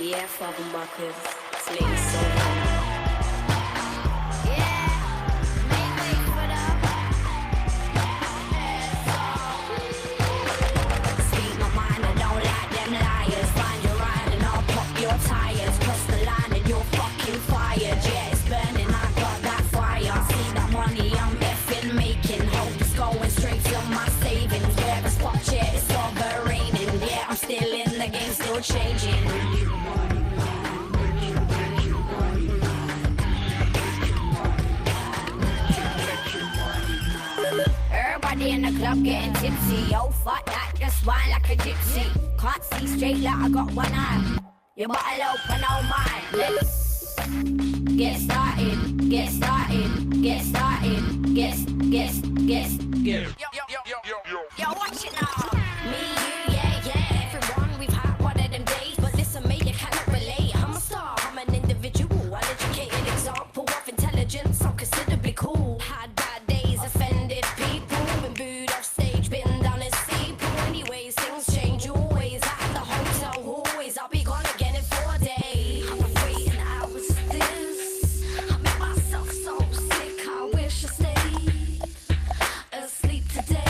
Yeah, fucking buckets. It's late so changing. Everybody in the club getting tipsy. Oh fuck that, just wine like a gypsy. Can't see straight like I got one eye. Your bottle open, oh my. Let's get started, get started, get started, get. Yo, watch it now. Me, you, yeah. Everyone, we've had one of them days, but listen, mate, you cannot relate. I'm a star, I'm an individual, an educated example of intelligence. I'm considerably cool. Had bad days, offended people, been booed off stage, been down in steeple. Anyways, things change always. At the hotel always, I'll be gone again in 4 days. I've been waiting hours for this. I make myself so sick, I wish I stayed asleep today.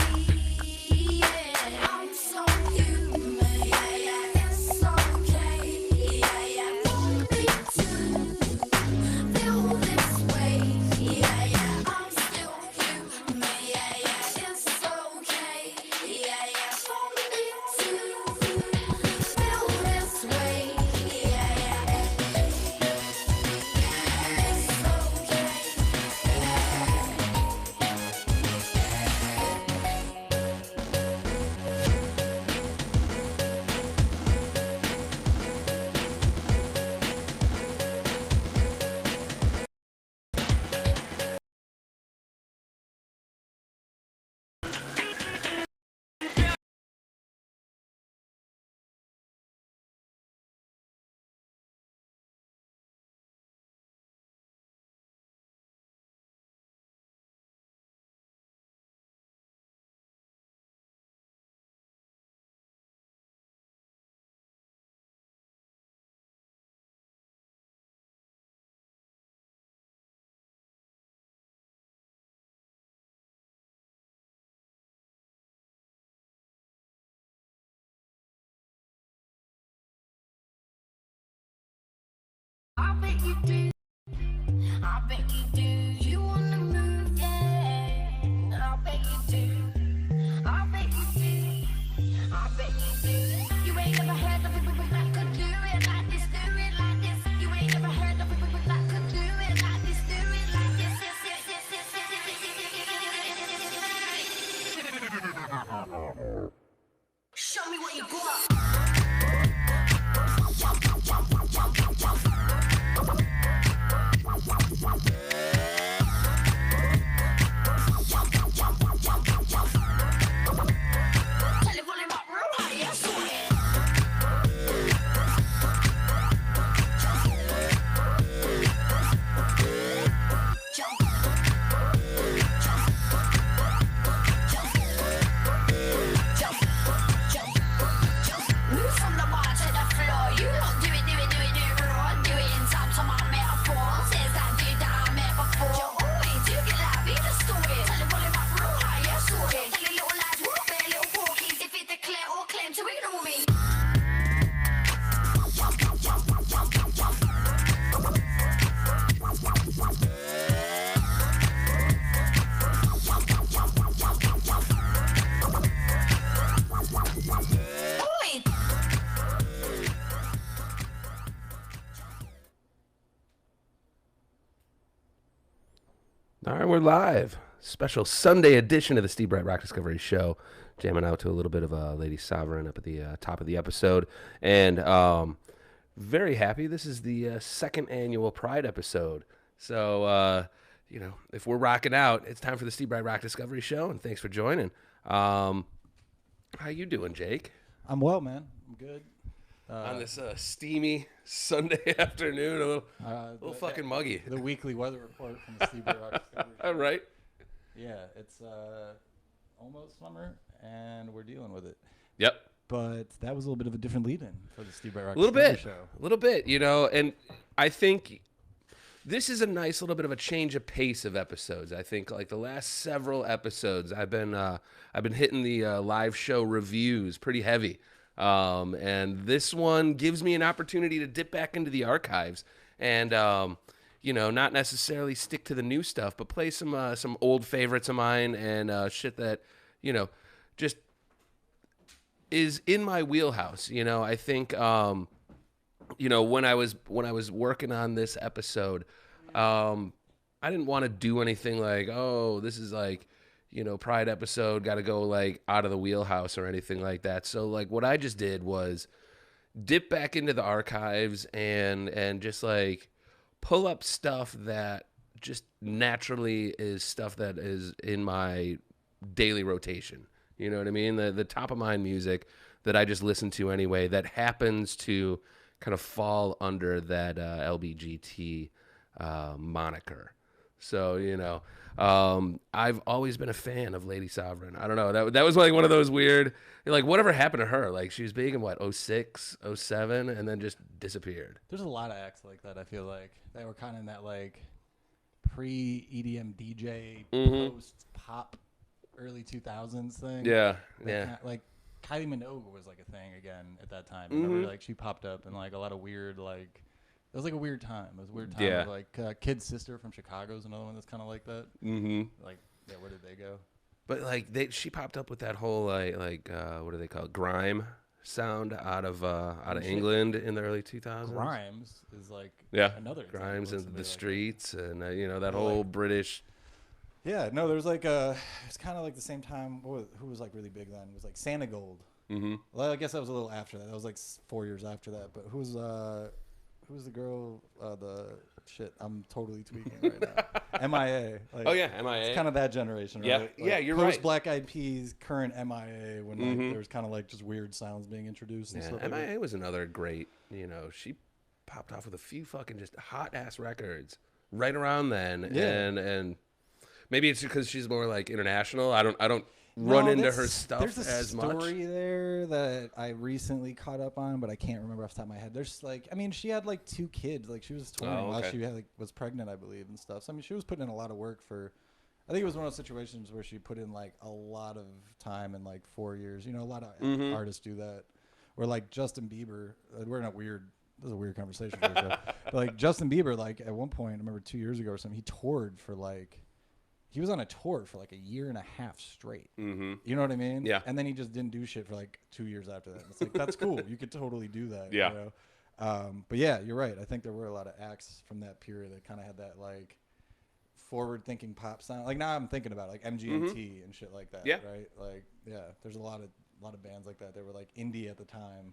I bet you do. I bet you do. You wanna move, yeah. I bet you do. I bet you do. I bet you do. You ain't never heard of people that could do it like this, do it like this. You ain't never heard of people that could do it like this, do it like this. Show me what you got. All right, we're live. Special Sunday edition of the Steve Breit Rock Discovery Show. Jamming out to a little bit of Lady Sovereign up at the top of the episode. And very happy. This is the second annual Pride episode. So, if we're rocking out, it's time for the Steve Breit Rock Discovery Show. And thanks for joining. How you doing, Jake? I'm well, man. I'm good. On this steamy Sunday afternoon, a little fucking muggy. The weekly weather report from the Steve Breit Rock Discovery Show. All right. Yeah, it's almost summer, and we're dealing with it. Yep. but that was a little bit of a different lead-in for the Steve Breit Rock A little Discovery bit, show. a little bit, and I think this is a nice little bit of a change of pace of episodes. I think like the last several episodes, I've been hitting the live show reviews pretty heavy, and this one gives me an opportunity to dip back into the archives and not necessarily stick to the new stuff, but play some old favorites of mine and shit that just is in my wheelhouse. I think when I was working on this episode, I didn't want to do anything like, oh, this is like, Pride episode, got to go like out of the wheelhouse or anything like that. So like what I just did was dip back into the archives and just like pull up stuff that just naturally is stuff that is in my daily rotation. You know what I mean? The top of mind music that I just listen to anyway that happens to kind of fall under that LBGT moniker. So, I've always been a fan of Lady Sovereign. I don't know. That was like one of those weird, like whatever happened to her? Like she was big in what, 06, 07, and then just disappeared. There's a lot of acts like that, I feel like. They were kind of in that like pre-EDM DJ, post-pop, early 2000s thing. Yeah, Like Kylie Minogue was like a thing again at that time. Remember, like she popped up in like a lot of weird like. It was like a weird time. It was a weird time. Yeah. Like Kid's sister from Chicago is another one that's kind of like that. Mm-hmm. Like, yeah, where did they go? But like she popped up with that whole like what do they call it? Grime sound out of England in the early 2000s. Grimes is like another Grimes in the like streets and that whole like, British. Yeah, no, there was like it's kind of like the same time. Who was like really big then? It was like Santa Gold. Mm-hmm. Well, I guess that was a little after that. That was like 4 years after that. But who's the girl? I'm totally tweaking right now. MIA. Like, Oh yeah, MIA. It's kind of that generation, right? Yeah, Like, yeah, you're post right. Black Eyed Peas, current MIA, when like, there was kind of like just weird sounds being introduced and Yeah, stuff. Like MIA that. was another great. She popped off with a few fucking just hot ass records right around then. Yeah. And maybe it's because she's more like international. I don't run into her stuff there's a as much. story there that I recently caught up on, but I can't remember off the top of my head. There's like, I mean, she had like 2 kids. Like she was touring while she had, was pregnant, I believe, and stuff. So I mean, she was putting in a lot of work for. I think it was one of those situations where she put in like a lot of time in like 4 years. A lot of artists do that. Or like Justin Bieber. We're in a weird. This is a weird conversation. For sure. But like Justin Bieber, like at one point, I remember 2 years ago or something, he toured for like. He was on a tour for like a year and a half straight. Mm-hmm. You know what I mean? Yeah. And then he just didn't do shit for like 2 years after that. It's like, that's cool. You could totally do that. Yeah. But yeah, you're right. I think there were a lot of acts from that period that kind of had that like forward-thinking pop sound. Like now I'm thinking about it, like MGMT and shit like that. Yeah. Right. Like there's a lot of bands like that. They were like indie at the time.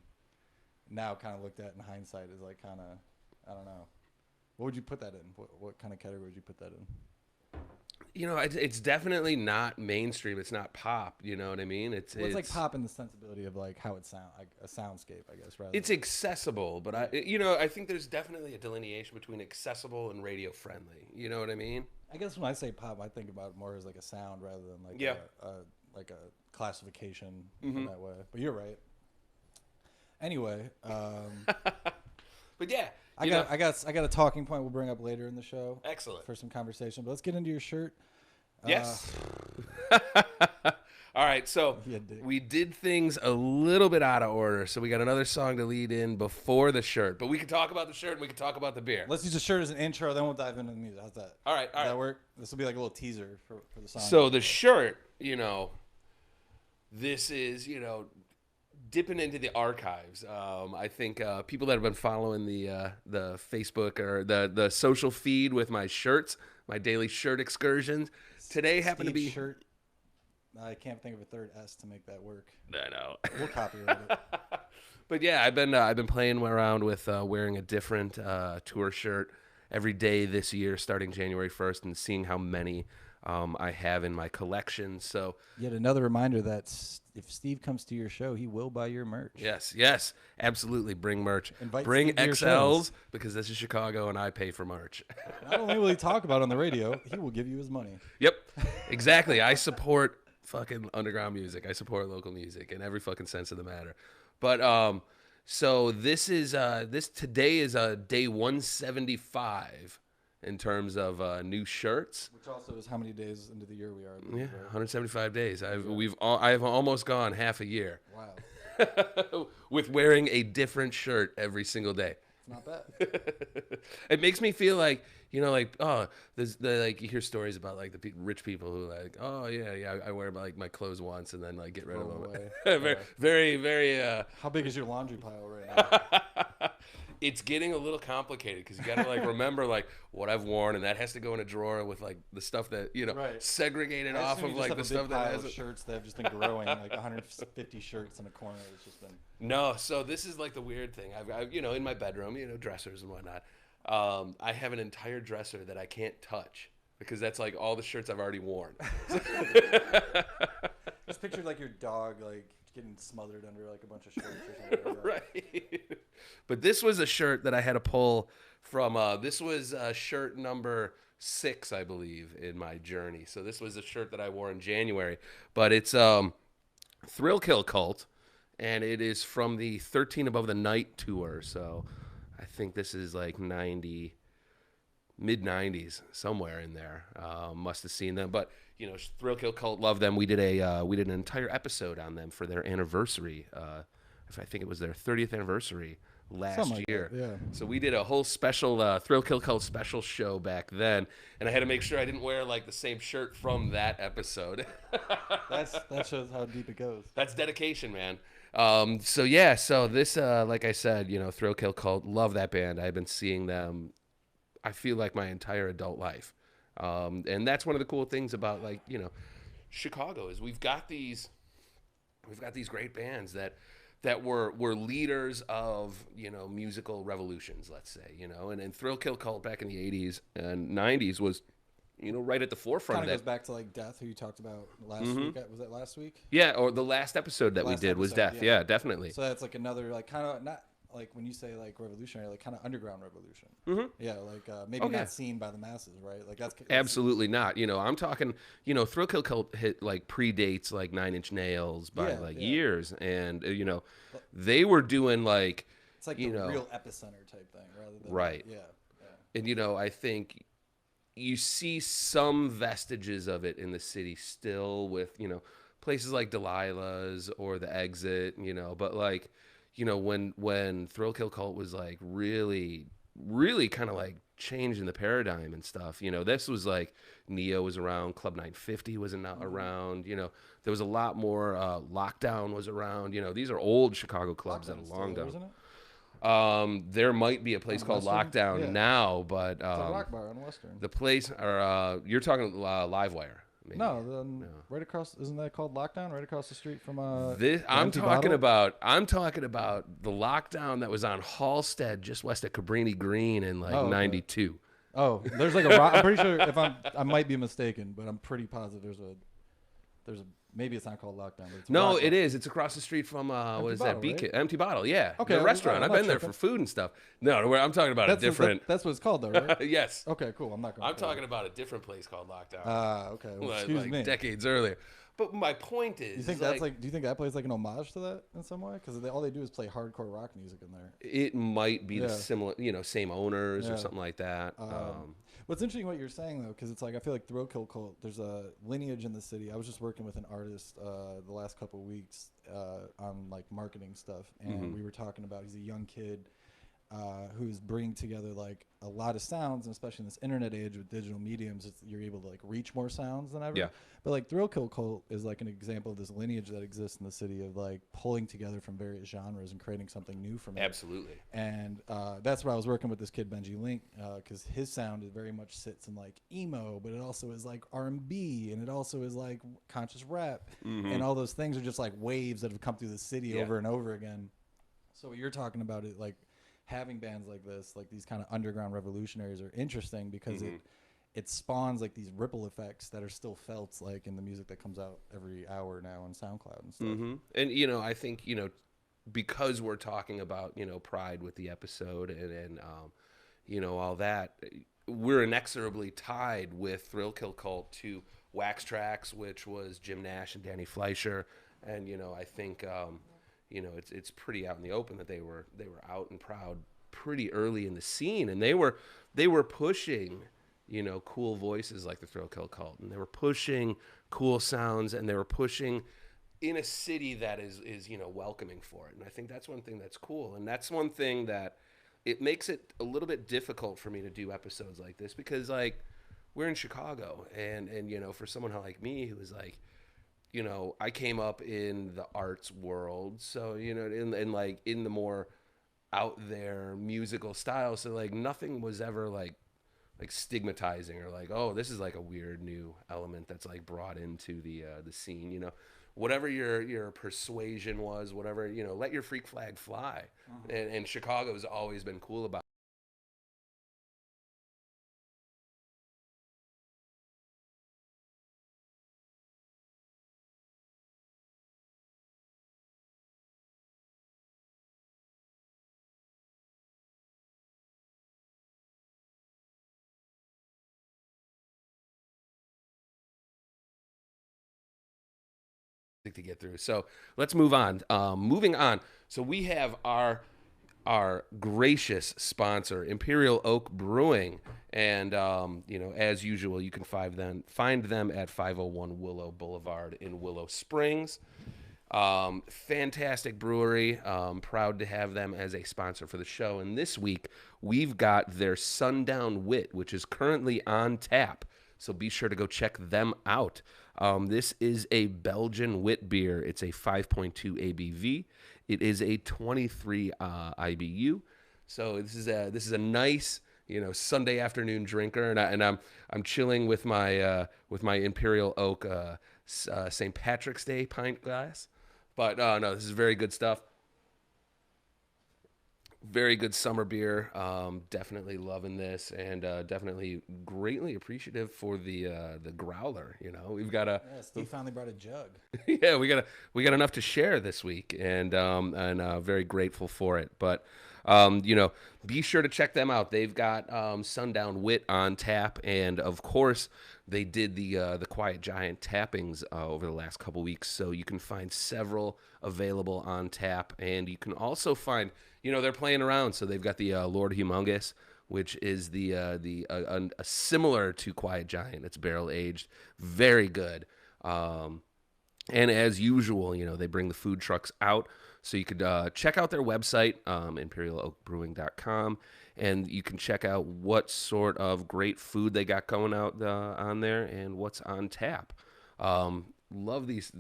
Now kind of looked at in hindsight as like kind of, I don't know. What would you put that in? What kind of category would you put that in? It's definitely not mainstream. It's not pop. You know what I mean? It's like pop in the sensibility of like how it sounds, like a soundscape, I guess. Rather, it's accessible, but I think there's definitely a delineation between accessible and radio friendly. You know what I mean? I guess when I say pop, I think about it more as like a sound rather than like a classification in that way. But you're right. Anyway, but yeah, I got a talking point we'll bring up later in the show. Excellent. For some conversation, but let's get into your shirt. Yes. All right, so Yeah, we did things a little bit out of order, so we got another song to lead in before the shirt. But we can talk about the shirt and we can talk about the beer. Let's use the shirt as an intro, then we'll dive into the music. How's that? All right, Does that work? This will be like a little teaser for the song. So the shirt, this is, dipping into the archives. I think people that have been following the Facebook or the social feed with my shirts, my daily shirt excursions, today happen to be shirt. I can't think of a third S to make that work. I know. We'll copyright it. But yeah, I've been playing around with wearing a different tour shirt every day this year, starting January 1st, and seeing how many I have in my collection. So yet another reminder that if Steve comes to your show, he will buy your merch. Yes, absolutely. Bring merch. Invite Bring Steve to your XLs shows. because this is Chicago and I pay for merch. Not only will he talk about it on the radio, he will give you his money. Yep, exactly. I support fucking underground music. I support local music in every fucking sense of the matter. But so this is today is day 175 in terms of new shirts. Which also is how many days into the year we are. Yeah, 175 days. I've almost gone half a year. Wow. With wearing a different shirt every single day. It's not bad. It makes me feel like, like, oh, like you hear stories about like the rich people who like, oh yeah, I wear like my clothes once and then like get rid of them. very, very. How big is your laundry pile right now? It's getting a little complicated because you got to like remember like what I've worn, and that has to go in a drawer with like the stuff that segregated off of like the stuff that has shirts that have just been growing, like 150 shirts in a corner. It's just been no. So this is like the weird thing. I've in my bedroom, dressers and whatnot. I have an entire dresser that I can't touch because that's like all the shirts I've already worn. Just picture like your dog like getting smothered under like a bunch of shirts or something like that. Right. But this was a shirt that I had to pull from. This was shirt number 6, I believe, in my journey. So this was a shirt that I wore in January. But it's Thrill Kill Cult, and it is from the 13 Above the Night tour. So I think this is like mid 90s, somewhere in there. Must have seen them, but Thrill Kill Cult, love them. We did an entire episode on them for their anniversary. I think it was their 30th anniversary last year. Yeah. So we did a whole special Thrill Kill Cult special show back then, and I had to make sure I didn't wear like the same shirt from that episode. That shows how deep it goes. That's dedication, man. So this, like I said, Thrill Kill Cult, love that band. I've been seeing them, I feel like my entire adult life. And that's one of the cool things about like, Chicago is we've got these great bands that were leaders of, musical revolutions, let's say, and Thrill Kill Cult back in the 80s and 90s was, right at the forefront of that. Kind of goes back to like Death, who you talked about last week. Was that last week? Yeah, or the last episode that we did was Death. Yeah, definitely. So that's like another like kind of not like when you say like revolutionary, like kind of underground revolution. Yeah, like maybe not seen by the masses, right? Like that's absolutely not. I'm talking. Thrill Kill Cult predates like 9 Inch Nails by years, and they were doing like it's like the real epicenter type thing, rather than right. And I think you see some vestiges of it in the city still with places like Delilah's or the Exit, but like. When Thrill Kill Cult was like really kind of like changing the paradigm and stuff, this was like Neo was around, Club 950 wasn't around, there was a lot more, Lockdown was around, these are old Chicago clubs that are long gone. There might be a place called Western? Lockdown now, but it's a rock bar on Western. the place, or you're talking Livewire. Maybe. No, right across. Isn't that called Lockdown? Right across the street from I'm talking about the Lockdown that was on Halstead, just west of Cabrini Green, in like '92. Oh, there's like a rock. I'm pretty sure I might be mistaken, but I'm pretty positive there's a maybe it's not called Lockdown. But it's no, it is. It's across the street from what is that? Right? Empty Bottle. Yeah. Okay. The restaurant. I've been there for food and stuff. No, I'm talking about a different. That's what it's called, though, right? Yes. Okay, cool. I'm talking about a different place called Lockdown. Okay. Well, excuse me. Decades earlier. But my point is, you think that's like? Do you think that plays like an homage to that in some way? Because all they do is play hardcore rock music in there. It might be the similar, same owners or something like that. What's interesting what you're saying though, because it's like I feel like Thrill Kill Cult. There's a lineage in the city. I was just working with an artist the last couple of weeks on like marketing stuff, and we were talking about he's a young kid. Who's bringing together like a lot of sounds, and especially in this internet age with digital mediums, you're able to like reach more sounds than ever. Yeah. But like Thrill Kill Cult is like an example of this lineage that exists in the city of like pulling together from various genres and creating something new from it. Absolutely. And that's where I was working with this kid Benji Link, because his sound is very much sits in like emo, but it also is like R&B, and it also is like conscious rap, and all those things are just like waves that have come through the city over and over again. So what you're talking about it like. Having bands like this, like these kind of underground revolutionaries, are interesting because it spawns like these ripple effects that are still felt like in the music that comes out every hour now on SoundCloud and stuff. And I think because we're talking about Pride with the episode and all that, we're inexorably tied with Thrill Kill Cult to Wax Trax, which was Jim Nash and Danny Fleischer, and I think it's pretty out in the open that they were out and proud pretty early in the scene, and they were pushing cool voices like the Thrill Kill Cult, and they were pushing cool sounds, and they were pushing in a city that is welcoming for it. And I think that's one thing that's cool, and that's one thing that it makes it a little bit difficult for me to do episodes like this, because like we're in Chicago, and for someone like me who is like, I came up in the arts world, so in like in the more out there musical style, so like nothing was ever like stigmatizing or like, oh, this is like a weird new element that's like brought into the scene, whatever your persuasion was, whatever, let your freak flag fly. And Chicago has always been cool about to get through. So let's move on. Moving on. So we have our gracious sponsor, Imperial Oak Brewing, and as usual, you can find them at 501 Willow Boulevard in Willow Springs. Fantastic brewery. Proud to have them as a sponsor for the show. And this week we've got their Sundown Wit, which is currently on tap. So be sure to go check them out. This is a Belgian wit beer. It's a 5.2 ABV. It is a 23 IBU. So this is a nice Sunday afternoon drinker, and I'm chilling with my Imperial Oak St. Patrick's Day pint glass. But no, this is very good stuff. Very good summer beer. Definitely loving this, and definitely greatly appreciative for the growler. We've got Steve finally brought a jug. Yeah, we got enough to share this week, and very grateful for it. But be sure to check them out. They've got Sundown Wit on tap, and of course they did the Quiet Giant tappings over the last couple weeks. So you can find several available on tap, and you can also find. They're playing around, so they've got the Lord Humongous, which is a similar to Quiet Giant. It's barrel aged, very good. And as usual, they bring the food trucks out, so you could check out their website, imperialoakbrewing.com, and you can check out what sort of great food they got going out on there and what's on tap. Love these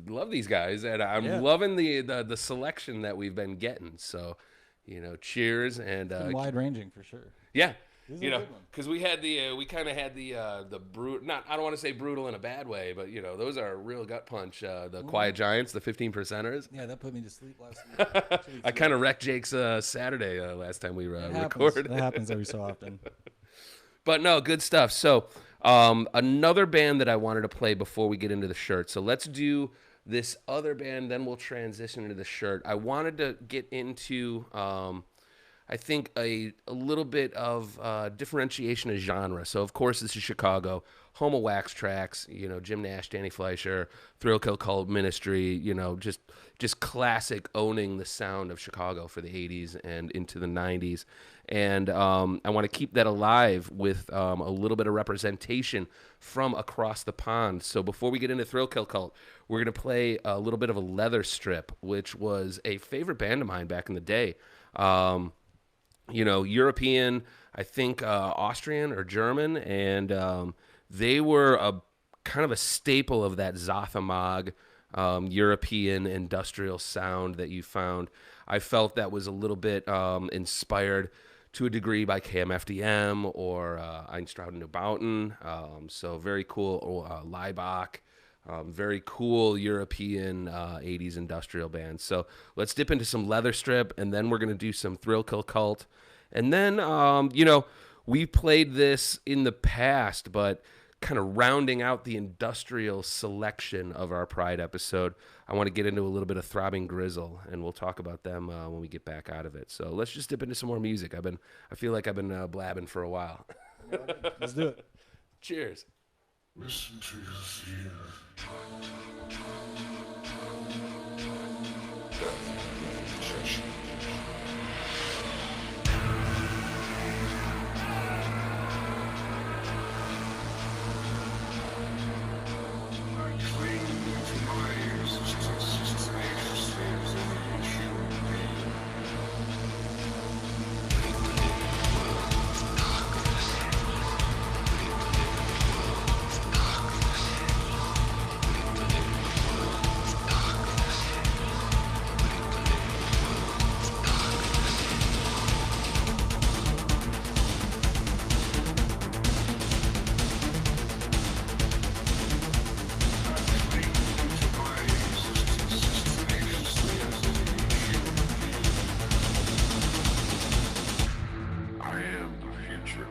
guys, and I'm loving the selection that we've been getting. So. Cheers, and wide ranging for sure. Yeah, because we kind of had the brutal. Not, I don't want to say brutal in a bad way, but those are a real gut punch. The Quiet Giants, the 15%ers. Yeah, that put me to sleep last week. I kind of wrecked Jake's Saturday last time we recorded. That happens every so often. But no, good stuff. So another band that I wanted to play before we get into the shirt. So let's do this other band, then we'll transition into the shirt. I wanted to get into, I think, a little bit of differentiation of genre. So, of course, this is Chicago, home of Wax Trax, Jim Nash, Danny Fleischer, Thrill Kill Cult Ministry, just classic owning the sound of Chicago for the 80s and into the 90s. And I want to keep that alive with a little bit of representation from across the pond. So before we get into Thrill Kill Cult, we're going to play a little bit of a Leather Strip, which was a favorite band of mine back in the day. European, I think Austrian or German, and they were a kind of a staple of that Zothamog European industrial sound that you found. I felt that was a little bit inspired to a degree by KMFDM or Einstraud and Neubauten. So very cool. Leibach. Very cool European 80s industrial band. So let's dip into some Leather Strip, and then we're going to do some Thrill Kill Cult. And then, we played this in the past, but kind of rounding out the industrial selection of our Pride episode, I want to get into a little bit of Throbbing Grizzle, and we'll talk about them when we get back out of it. So let's just dip into some more music. I feel like I've been blabbing for a while. Let's do it. Cheers. Listen to your fear. Death, rejection. I cling to my existence tenaciously as any human being. I am the future.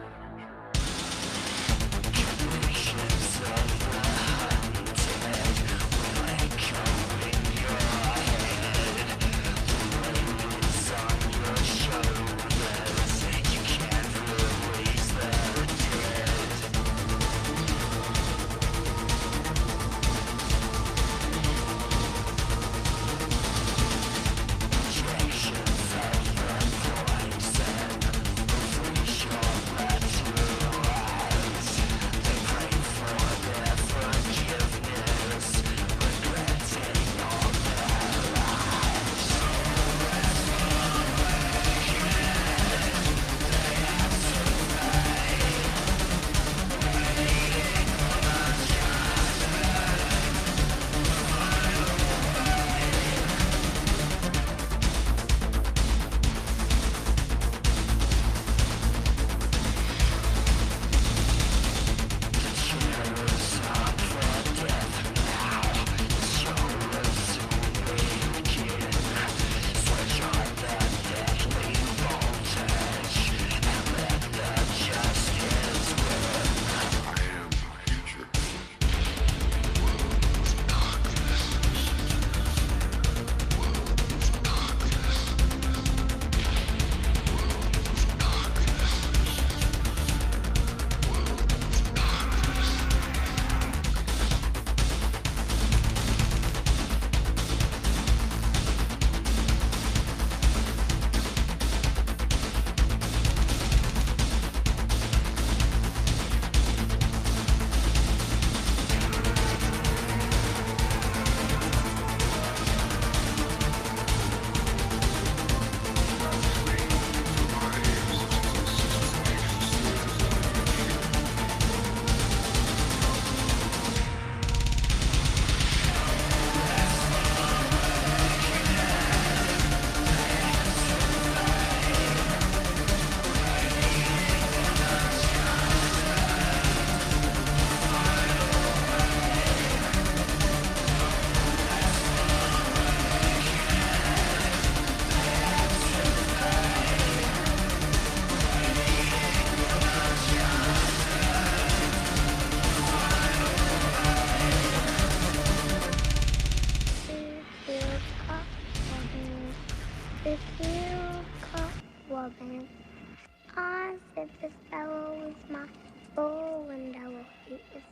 I said this fellow was my soul and I will hate this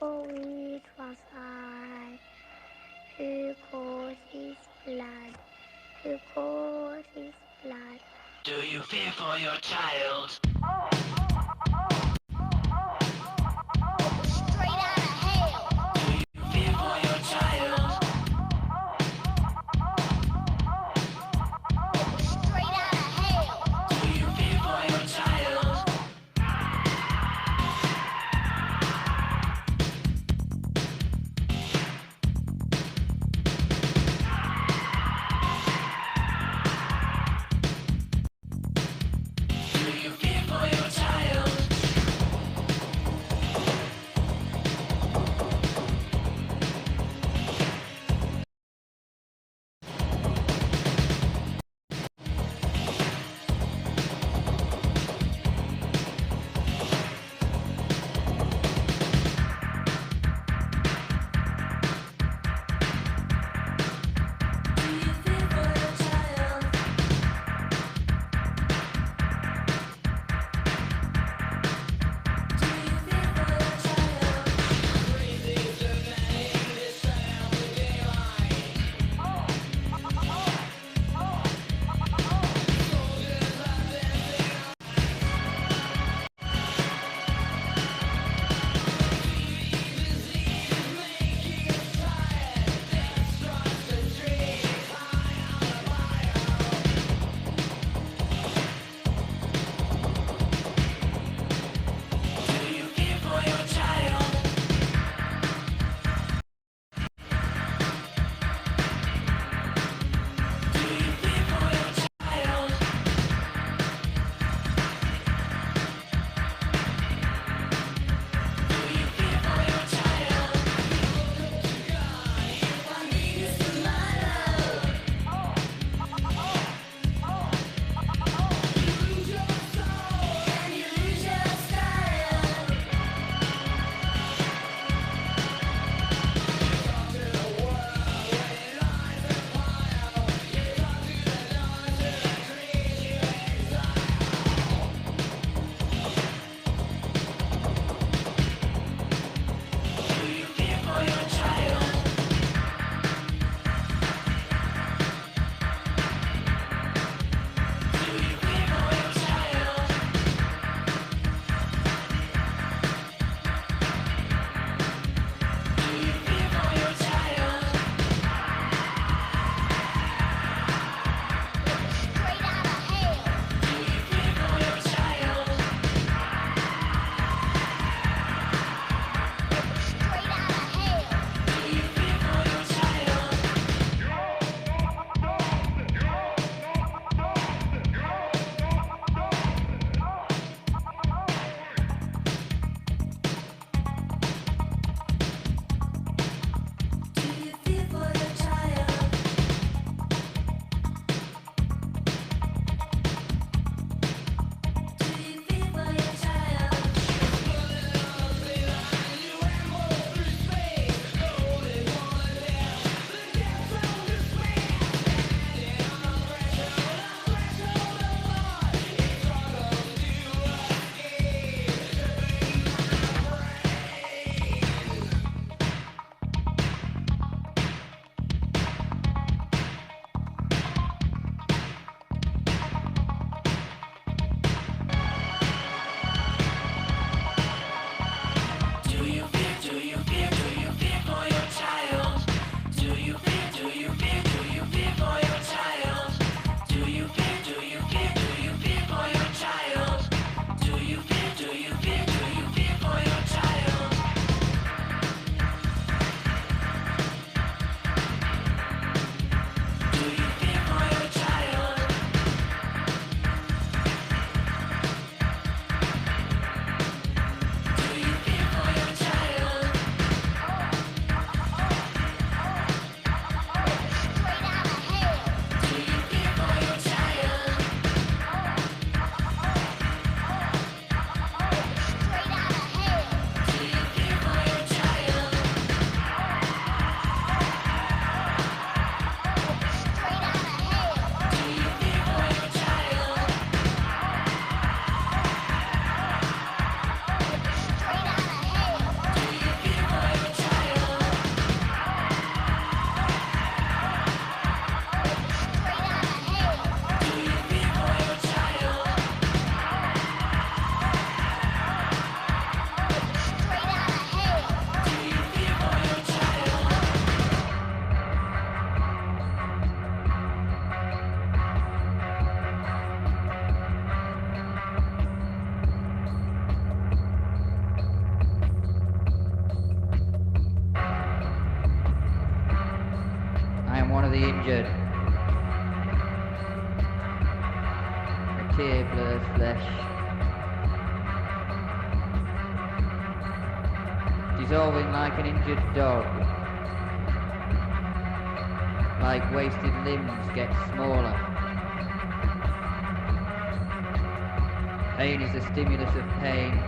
holy was I. Who caused his blood? Who caused his blood? Do you fear for your child? Straight out of hell! Do you fear for your child? Straight out of hell! Do you fear for your child? Do you fear injured. A tear blurs flesh. Dissolving like an injured dog. Like wasted limbs get smaller. Pain is the stimulus of pain.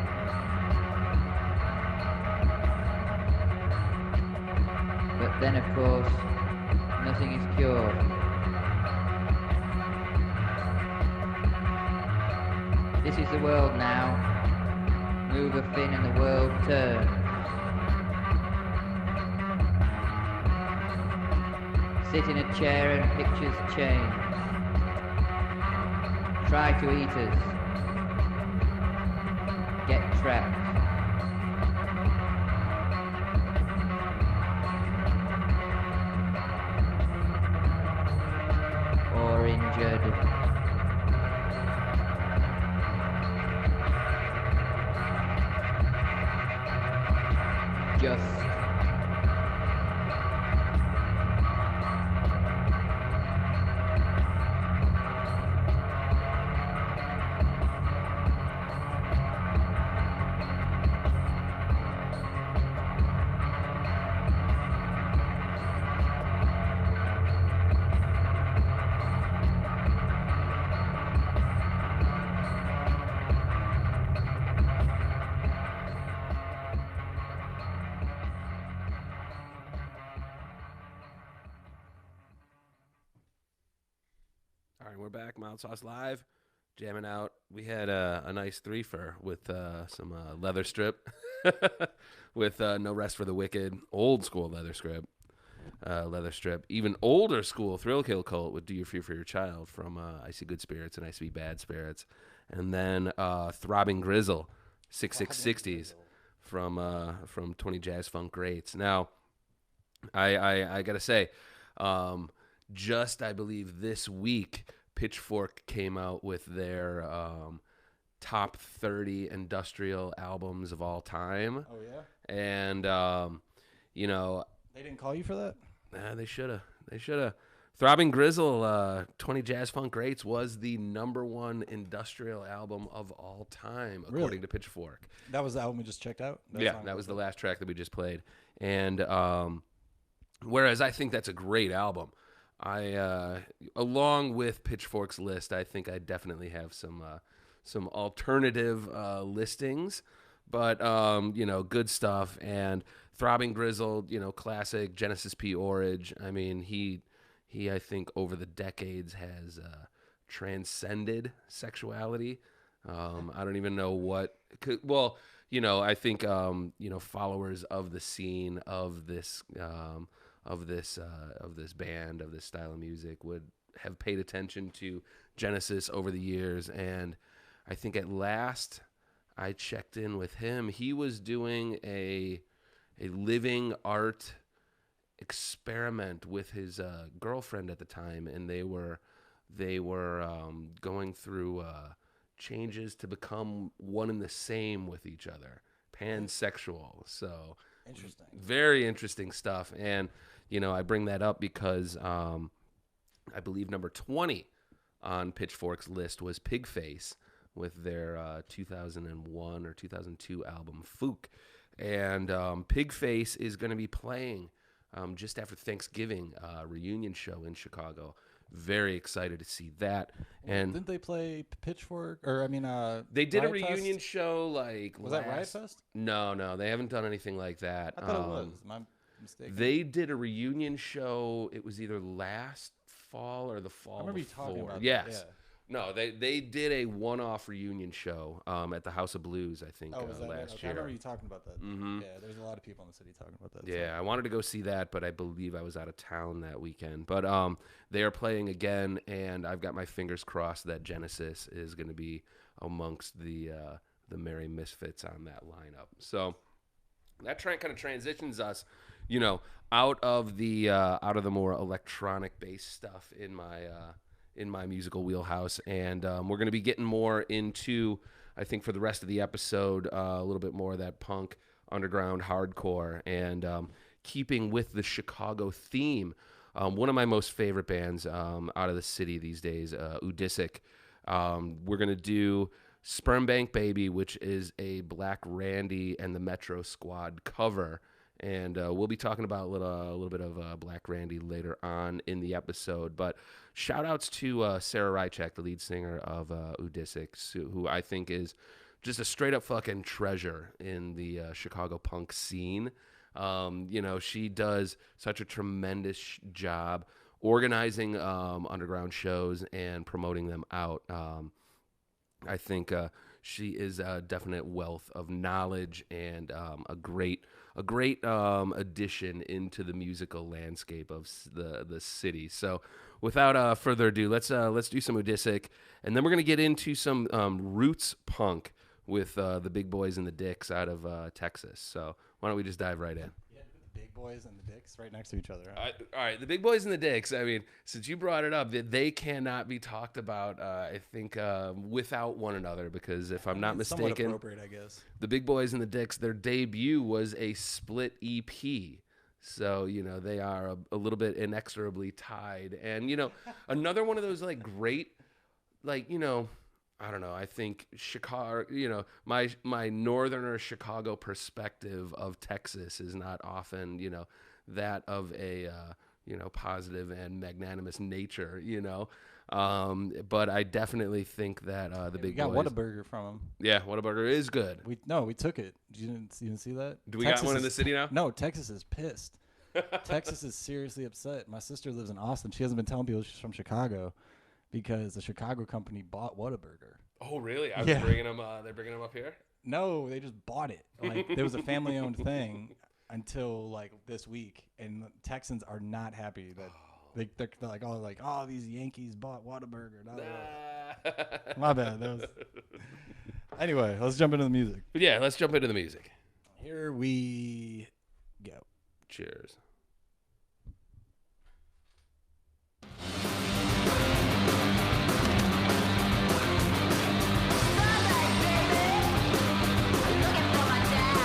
But then, of course, nothing is cured. This is the world now. Move a fin and the world turns. Sit in a chair and pictures change. Try to eat us. Get trapped. Or injured. Just. All right, we're back. Mild Sauce Live, jamming out. We had a nice threefer with some leather strip, with No Rest for the Wicked, old school leather strip, even older school Thrill Kill Cult with Do You Fear for Your Child from Icy Good Spirits and Icy Bad Spirits, and then Throbbing Grizzle, 6660s from 20 Jazz Funk Greats. Now, I gotta say, just I believe this week, Pitchfork came out with their top 30 industrial albums of all time. Oh yeah. And you know, They didn't call you for that? nah, they shoulda. Throbbing Grizzle, 20 Jazz Funk Greats was the #1 industrial album of all time, according Really? to Pitchfork. That was the album we just checked out? That was the last track that we just played. And whereas I think that's a great album, I along with Pitchfork's list, I think I definitely have some alternative listings, but good stuff. And Throbbing Grizzle, classic Genesis P. Orridge. I mean, he I think over the decades has transcended sexuality. I don't even know what. I think followers of the scene of this band, of this style of music, would have paid attention to Genesis over the years. And I think at last I checked in with him, he was doing a living art experiment with his girlfriend at the time, and they were going through changes to become one and the same with each other, pansexual. So Interesting. very interesting stuff. And I bring that up because I believe number 20 on Pitchfork's list was Pigface with their 2001 or 2002 album Fook. And Pigface is going to be playing just after Thanksgiving, reunion show in Chicago. Very excited to see that. And didn't they play Pitchfork? Or they did a Riot Fest? reunion show Was that Riot Fest? No, they haven't done anything like that. I thought it was. Am I mistaken? They did a reunion show. It was either last fall or the fall I remember you before. talking about yes. that. Yeah. No, they did a one-off reunion show at the House of Blues, I think, Was that last okay, I year. remember you talking about that. Mhm. Yeah, there's a lot of people in the city talking about that. Yeah, I wanted to go see that, but I believe I was out of town that weekend. But they are playing again, and I've got my fingers crossed that Genesis is going to be amongst the Merry Misfits on that lineup. So that kind of transitions us, out of the more electronic-based stuff in my musical wheelhouse, and we're going to be getting more into, I think, for the rest of the episode, a little bit more of that punk, underground, hardcore, and keeping with the Chicago theme. one of my most favorite bands out of the city these days, Udisic. We're going to do Sperm Bank Baby, which is a Black Randy and the Metro Squad cover. And we'll be talking about a little bit of Black Randy later on in the episode. But shout-outs to Sarah Rychek, the lead singer of Udisic, who I think is just a straight-up fucking treasure in the Chicago punk scene. She does such a tremendous job organizing underground shows and promoting them out. I think she is a definite wealth of knowledge and a great addition into the musical landscape of the city. So, without further ado, let's do some Udisic, and then we're gonna get into some roots punk with the Big Boys and the Dicks out of Texas. So, why don't we just dive right in? Big Boys and the Dicks right next to each other. All right, the Big Boys and the Dicks. I mean, since you brought it up, they cannot be talked about, I think, without one another, because if I'm not mistaken, somewhat appropriate, I guess. The Big Boys and the Dicks, their debut was a split EP. So, they are a little bit inexorably tied. And, another one of those, great, I don't know. I think Chicago, my northerner Chicago perspective of Texas is not often, that of a, positive and magnanimous nature, But I definitely think that the Big Boys. We got Whataburger from them. Yeah, Whataburger is good. We took it. You didn't see that? Do we got one in the city now? No, Texas is pissed. Texas is seriously upset. My sister lives in Austin. She hasn't been telling people she's from Chicago, because the Chicago company bought Whataburger. Oh, really? Yeah. They're bringing them up here? No, they just bought it. There was a family-owned thing until this week, and the Texans are not happy that they're like, oh, these Yankees bought Whataburger. My bad. Anyway, let's jump into the music. But yeah, let's jump into the music. Here we go. Cheers. Baby, looking for my dad.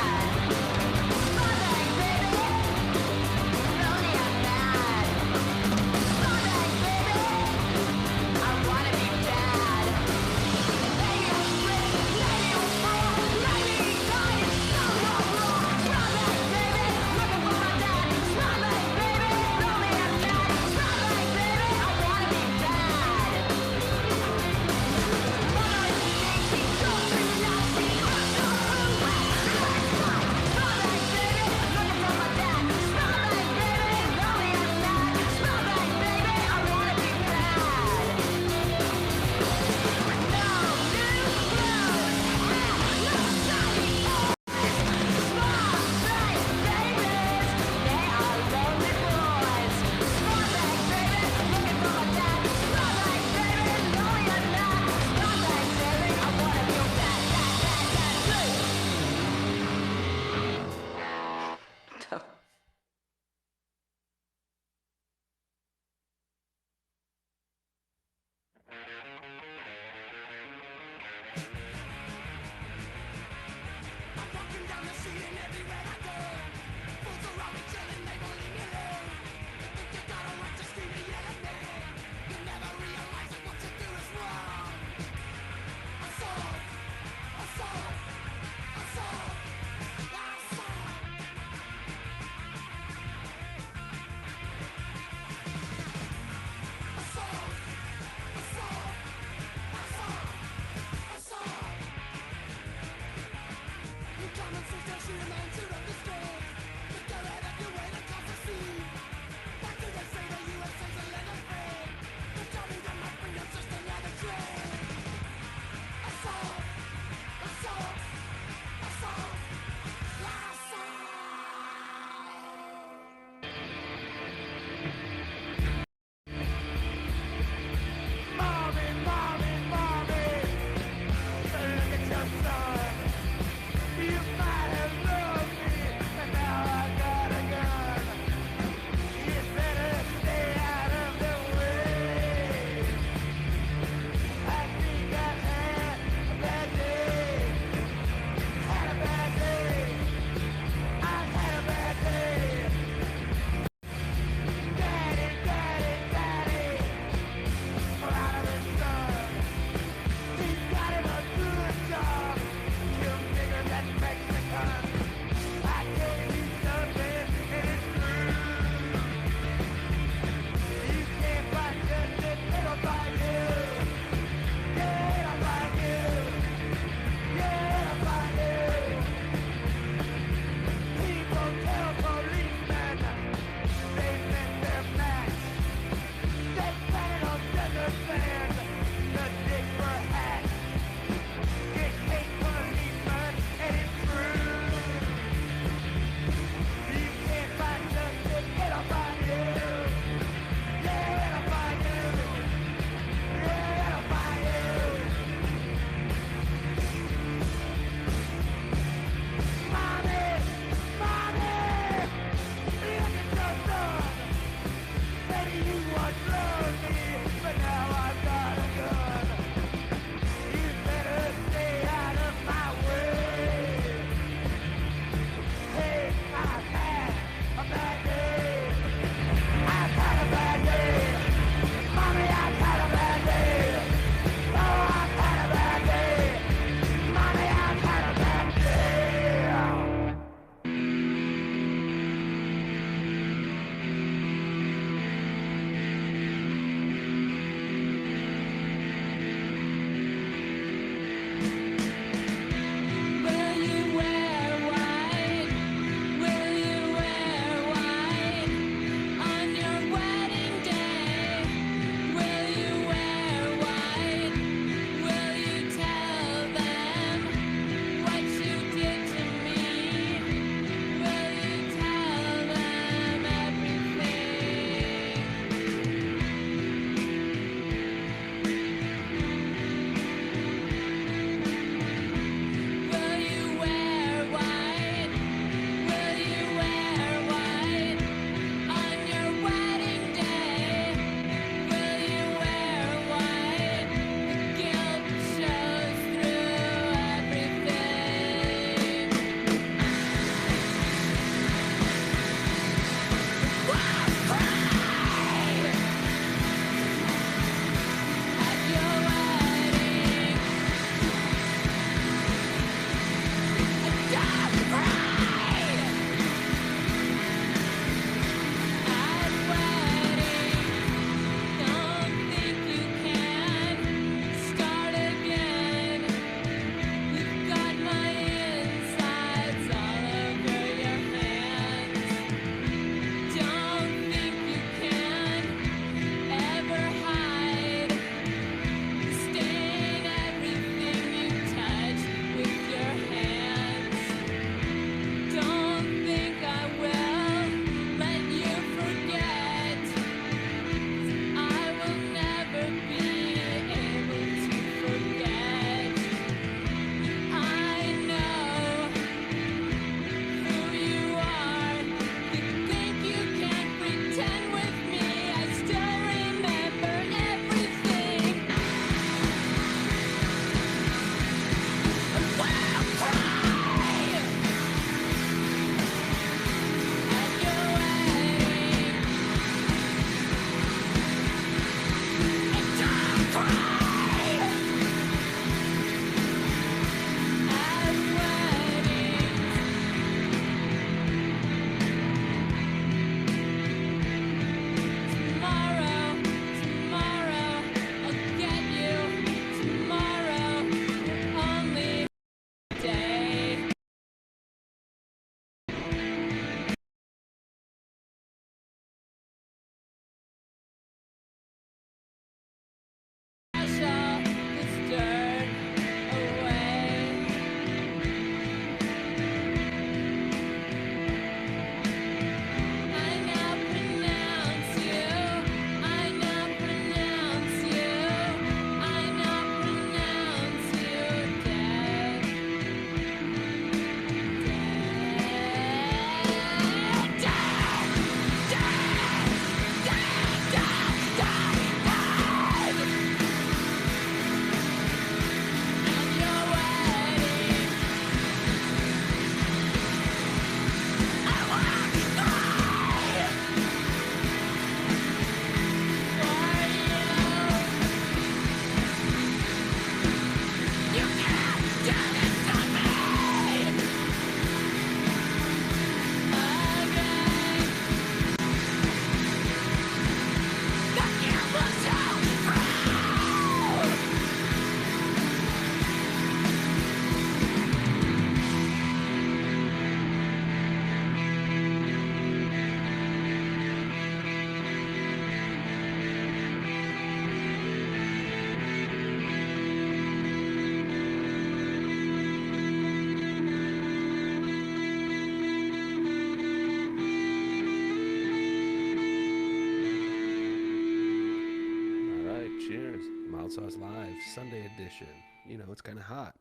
Sauce Live Sunday edition. You know, it's kind of hot.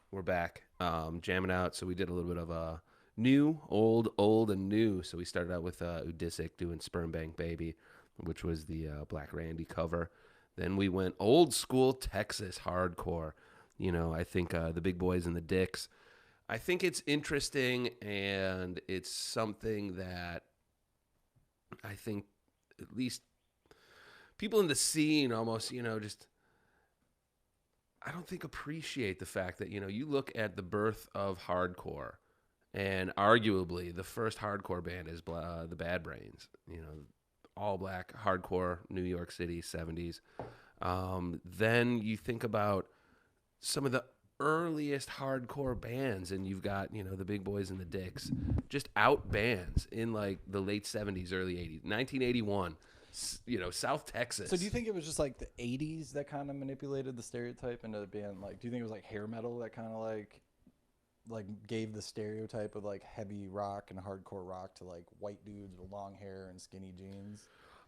We're back jamming out. So we did a little bit of new, old, and new. So we started out with Udisic doing Sperm Bank Baby, which was the Black Randy cover. Then we went old school Texas hardcore. You know, I think the Big Boys and the Dicks. I think it's interesting, and it's something that I think at least people in the scene almost, you know, just I don't think appreciate the fact that, you know, you look at the birth of hardcore, and arguably the first hardcore band is the Bad Brains, you know, all black hardcore, New York City, 70s. Then you think about some of the earliest hardcore bands, and you've got, you know, the Big Boys and the Dicks, just out bands in like the late 70s, early 80s, 1981. You know, South Texas. So do you think it was just like the 80s that kind of manipulated the stereotype into being like, do you think it was like hair metal that kind of like gave the stereotype of like heavy rock and hardcore rock to like white dudes with long hair and skinny jeans?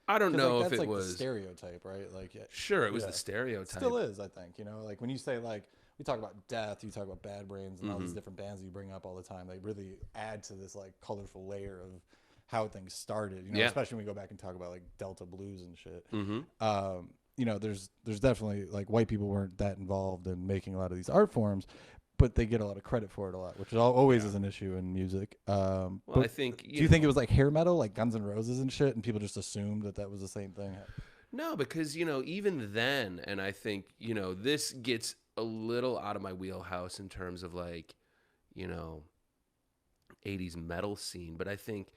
I don't know like, if that's it like was the stereotype, right? Like, sure, it was the stereotype. Still is, I think. You know, like when you say like we talk about Death, you talk about Bad Brains, and all these different bands you bring up all the time. They really add to this like colorful layer of how things started, you know, especially when we go back and talk about like Delta blues and shit. You know, there's definitely like white people weren't that involved in making a lot of these art forms, but they get a lot of credit for it a lot, which always is an issue in music. Well, I think, do you think it was like hair metal, like Guns N' Roses and shit, and people just assumed that was the same thing? No, because, you know, even then, and I think, you know, this gets a little out of my wheelhouse in terms of like, you know, 80s metal scene, but I think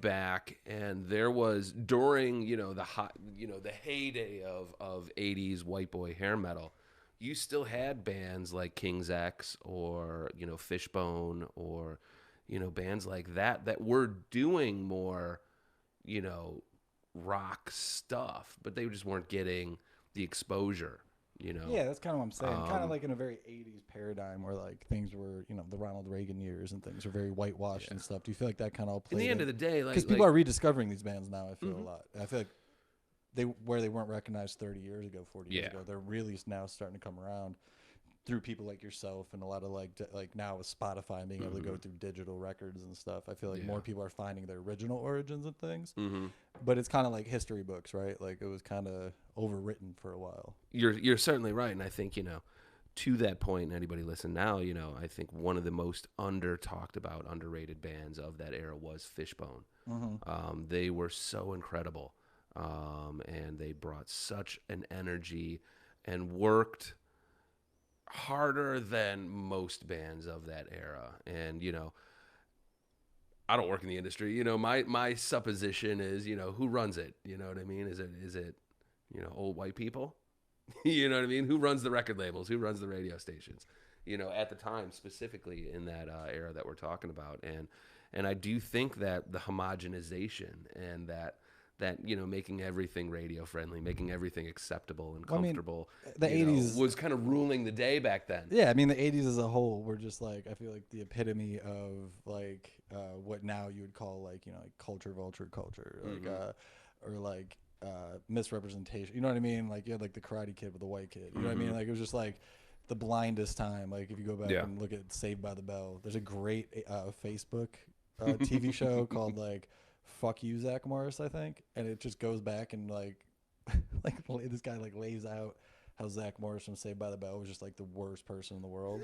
back, and there was during, you know, the heyday of 80s white boy hair metal, you still had bands like King's X or, you know, Fishbone or, you know, bands like that were doing more, you know, rock stuff, but they just weren't getting the exposure. You know? Yeah, that's kind of what I'm saying. Kind of like in a very 80s paradigm where like things were, you know, the Ronald Reagan years and things were very whitewashed and stuff. Do you feel like that kind of all played in the end of the day, like, because people are rediscovering these bands now, I feel a lot. I feel like they weren't recognized 30 years ago, 40 years ago, they're really now starting to come around through people like yourself and a lot of like now with Spotify and being able to go through digital records and stuff. I feel like more people are finding their original origins and things. But it's kind of like history books, right? Like it was kind of overwritten for a while. You're certainly right, and I think, you know, to that point, anybody listen now, you know, I think one of the most talked about, underrated bands of that era was Fishbone. They were so incredible, and they brought such an energy and worked harder than most bands of that era. And, you know, I don't work in the industry. You know, my supposition is, you know, who runs it? You know what I mean? Is it, you know, old white people? You know what I mean? Who runs the record labels? Who runs the radio stations? You know, at the time, specifically in that era that we're talking about. And I do think that the homogenization and that, you know, making everything radio friendly, making everything acceptable and comfortable, the 80s was kind of ruling the day back then. Yeah, I mean the 80s as a whole were just like, I feel like the epitome of like what now you would call like, you know, like culture vulture culture, like or like misrepresentation. You know what I mean? Like you had like the Karate Kid with the white kid. You know what I mean? Like it was just like the blindest time. Like if you go back and look at Saved by the Bell, there's a great Facebook TV show called like Fuck You, Zach Morris, I think, and it just goes back and like this guy like lays out how Zach Morris from Saved by the Bell was just like the worst person in the world,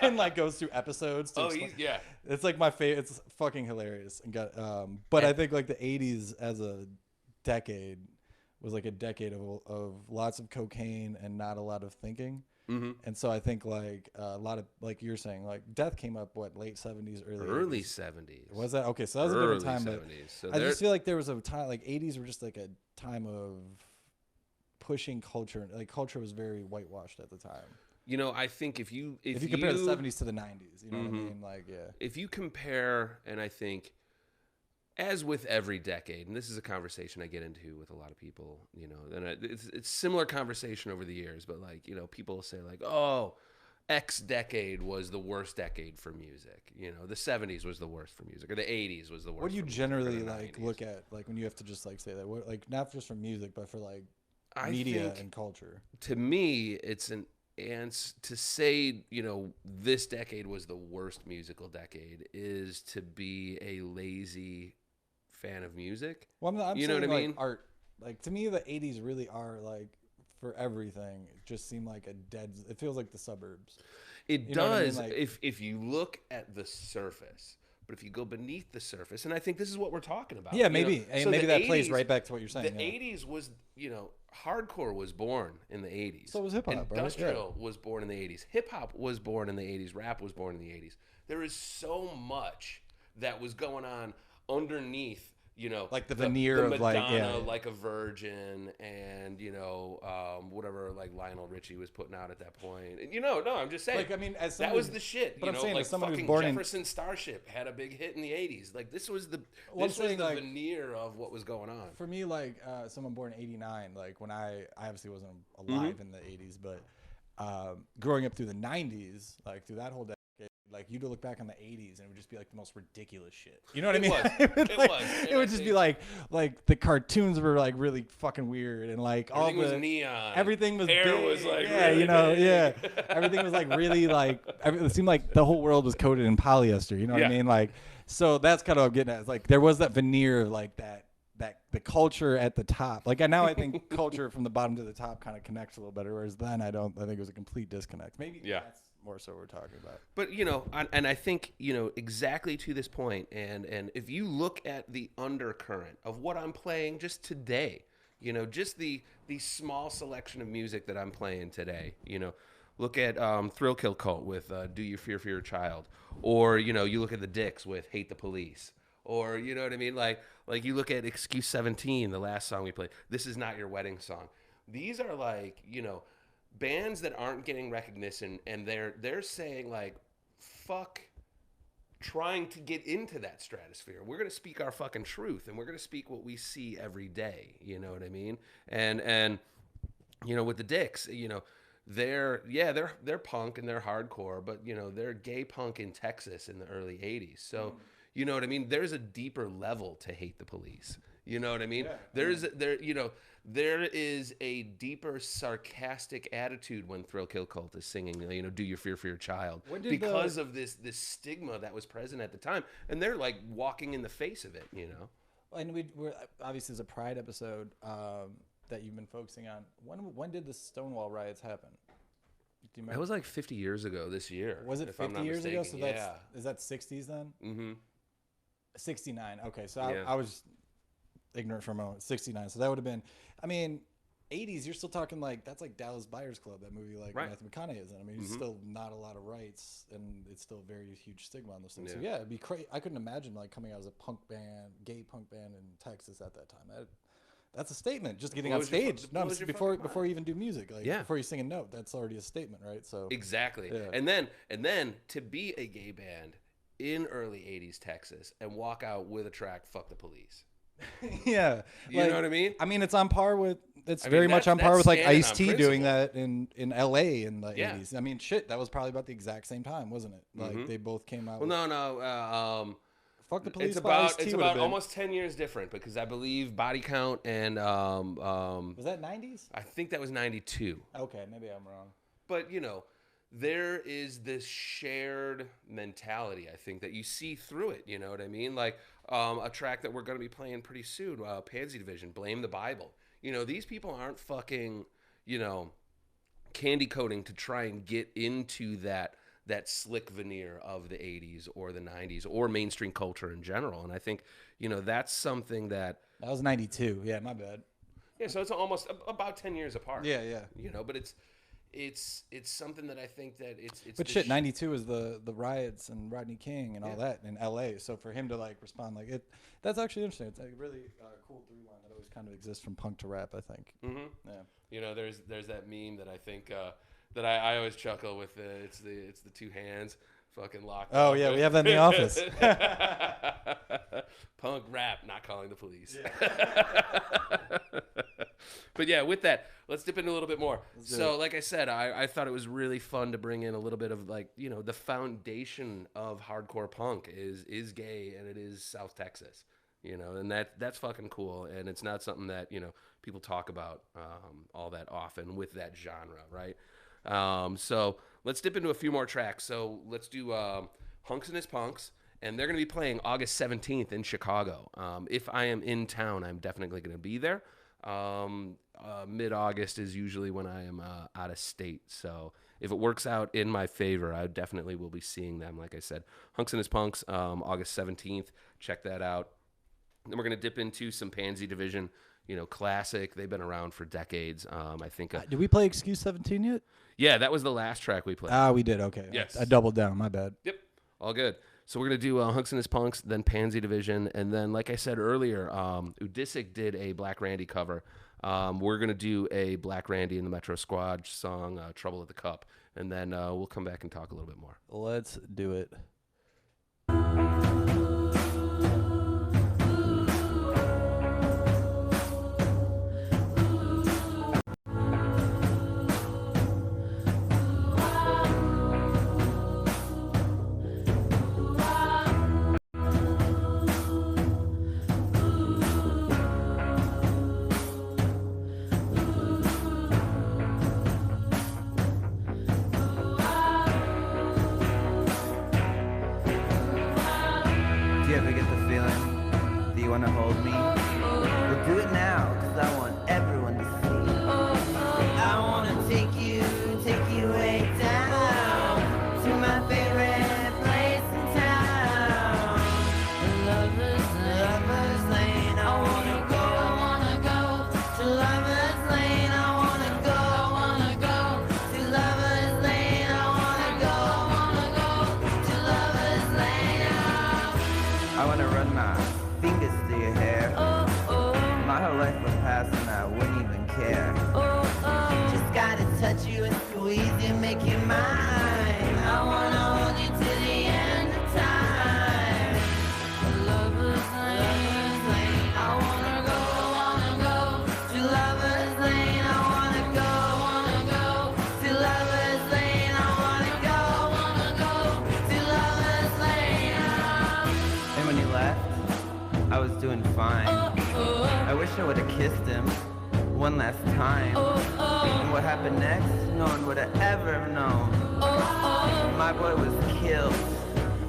and like goes through episodes. It's like my favorite. It's fucking hilarious and but I think like the '80s as a decade was like a decade of lots of cocaine and not a lot of thinking. And so I think like a lot of, like you're saying, like Death came up late 70s, early 70s. Was that okay? So that was a different time. 70s. So I just feel like there was a time like 80s were just like a time of pushing culture. Like culture was very whitewashed at the time. You know, I think if you compare the 70s to the 90s, you know what I mean? Like if you compare, and I think, as with every decade, and this is a conversation I get into with a lot of people, you know, and it's similar conversation over the years, but like, you know, people say like, oh, X decade was the worst decade for music. You know, the 70s was the worst for music, or the 80s was the worst. What do you for generally music, like 90s. Look at, like when you have to just like say that, what, like not just for music, but for like media think, and culture. To me, it's an to say, this decade was the worst musical decade is to be a lazy fan of music. Well, I'm you know saying what I like mean? art. Like to me, the '80s really are like for everything. It just seemed like a dead. It feels like the suburbs. It You know what I mean? does Like- if you look at the surface. But if you go beneath the surface, and I think this is what we're talking about. Yeah, maybe. And So maybe the that plays 80s right back to what you're saying. The yeah. 80s was, hardcore was born in the 80s. So was hip-hop, right? Industrial was born in the 80s. Hip hop was born in the 80s. Rap was born in the 80s. There is so much that was going on underneath, Like the veneer of, like, Madonna, yeah. like a virgin, and whatever like Lionel Richie was putting out at that point. And, no, I'm just saying. Like, I mean, as that somebody- was the shit. but I'm saying like as someone who's fucking born in- Jefferson Starship had a big hit in the 80s. Like this was the Well, I'm this was saying, the like, veneer of what was going on. For me, like someone born in '89, like when I obviously wasn't Mm-hmm. alive in the '80s, but growing up through the '90s, like through that whole decade, like you'd look back on the '80s and it would just be like the most ridiculous shit. You know what I mean? was. it would, It like, was. And it I would just be think- like the cartoons were like really fucking weird and like all Everything the was neon. everything was Hair big. was like yeah, really big. yeah. Everything was like really like it seemed like the whole world was coated in polyester. You know what I Yeah. mean? Like, so that's kind of what I'm getting at. It's like there was that veneer of like that the culture at the top. Like now I think culture from the bottom to the top kind of connects a little better, whereas then I think it was a complete disconnect. Maybe Yeah. that's more so what we're talking about. But and I think exactly to this point, and if you look at the undercurrent of what I'm playing just today, just the small selection of music that I'm playing today, look at Thrill Kill Cult with "Do You Fear for Your Child," or you look at the Dicks with "Hate the Police," or you know what I mean, like you look at Excuse 17, the last song we played. This Is Not Your Wedding Song. These are like bands that aren't getting recognition, and they're saying like, fuck trying to get into that stratosphere. We're going to speak our fucking truth, and we're going to speak what we see every day. You know what I mean? And with the Dicks, they're punk and they're hardcore, but they're gay punk in Texas in the early 80s. So you know what I mean? There's a deeper level to Hate the Police. You know what I mean? Yeah. There is a deeper sarcastic attitude when Thrill Kill Cult is singing, "Do You Fear for Your Child," because of this stigma that was present at the time, and they're like walking in the face of it, And we're obviously there's a Pride episode that you've been focusing on. When did the Stonewall riots happen? Do you remember? That was like 50 years ago this year. Was it if I'm 50 not years ago? So mistaken. is that 60s then? Mm-hmm. 69. Okay, so Yeah. I was ignorant for a moment. 69. So that would have been, 80s. You're still talking like that's like Dallas Buyers Club, that movie, like Right. Matthew McConaughey is in. It's Mhm. still not a lot of rights, and it's still a very huge stigma on those things. So Yeah. yeah, it'd be crazy. I couldn't imagine like coming out as a gay punk band in Texas at that time. That's a statement. Just getting on Blows your fu- stage. No, blows your before fucking before mind. you even do music, like Yeah. before you sing a note, that's already a statement, right? So Exactly. Yeah. And then to be a gay band in early 80s Texas and walk out with a track, "Fuck the Police." yeah, You know what I mean? It's on par with. It's I mean, very much that's- on par that's with like standing Ice on T doing principle. that in L.A. in the Yeah. 80s. Shit, that was probably about the exact same time, wasn't it? Like they both came out. Well, with, no. Fuck the Police. It's by about Ice-T it's would've about been. almost 10 years different, because I believe Body Count and Was that 90s? I think that was 92. Okay, maybe I'm wrong. But there is this shared mentality, I think, that you see through it. You know what I mean? Like a track that we're going to be playing pretty soon, Pansy Division, "Blame the Bible." These people aren't fucking, candy coating to try and get into that slick veneer of the 80s or the 90s or mainstream culture in general. And I think, that's something that, That was 92. Yeah, my bad. yeah, so it's almost about 10 years apart. Yeah. But it's something that I think that it's But the shit, 92 is the riots and Rodney King and all Yeah. that in L.A. So for him to like respond like it, that's actually interesting. It's a really cool through line that always kind of exists from punk to rap, I think. Mm-hmm. Yeah. There's that meme that I think that I always chuckle with. It's the two hands fucking locked. Oh up. yeah, we have that in the office. Punk rap, not calling the police. But yeah, with that, let's dip into a little bit more. So, like I said, I thought it was really fun to bring in a little bit of like, the foundation of hardcore punk is gay, and it is South Texas. you know, and that's fucking cool. And it's not something that, you know, people talk about all that often with that genre, right? So let's dip into a few more tracks. So let's do Hunks and His Punks, and they're going to be playing August 17th in Chicago. If I am in town, I'm definitely going to be there. Mid-August is usually when I am out of state, so if it works out in my favor, I definitely will be seeing them. Like I said, Hunks and His Punks, August 17th. Check that out. Then we're going to dip into some Pansy Division, you know, classic. They've been around for decades. I think. Did we play Excuse 17 yet? Yeah, that was the last track we played. Ah, we did. Okay. Yes. I doubled down. My bad. Yep. All good. So we're going to do Hunks and His Punks, then Pansy Division, and then, like I said earlier, Udisic did a Black Randy cover. We're going to do a Black Randy and the Metro Squad song, Trouble at the Cup, and then we'll come back and talk a little bit more. Let's do it. Do you ever get the feeling that you want to hold me? Well, do it now, cause I want everyone to see. I want to take you way down to my favorite place in town. Lover's Lane, I wanna go to Lover's Lane. I wanna go to Lover's Lane. I wanna go to Lover's Lane. I wanna run my fingers through your hair. My whole life would pass and I wouldn't even care. Just gotta touch you and squeeze you, make you mine. I wanna hold you to the end of time. Lover's Lane, I wanna go to Lover's Lane. I wanna go to Lover's Lane. I wanna go to Lover's Lane. And when you left, I was doing fine. I wish I would've kissed him one last time. And what happened next, no one would've ever known. My boy was killed,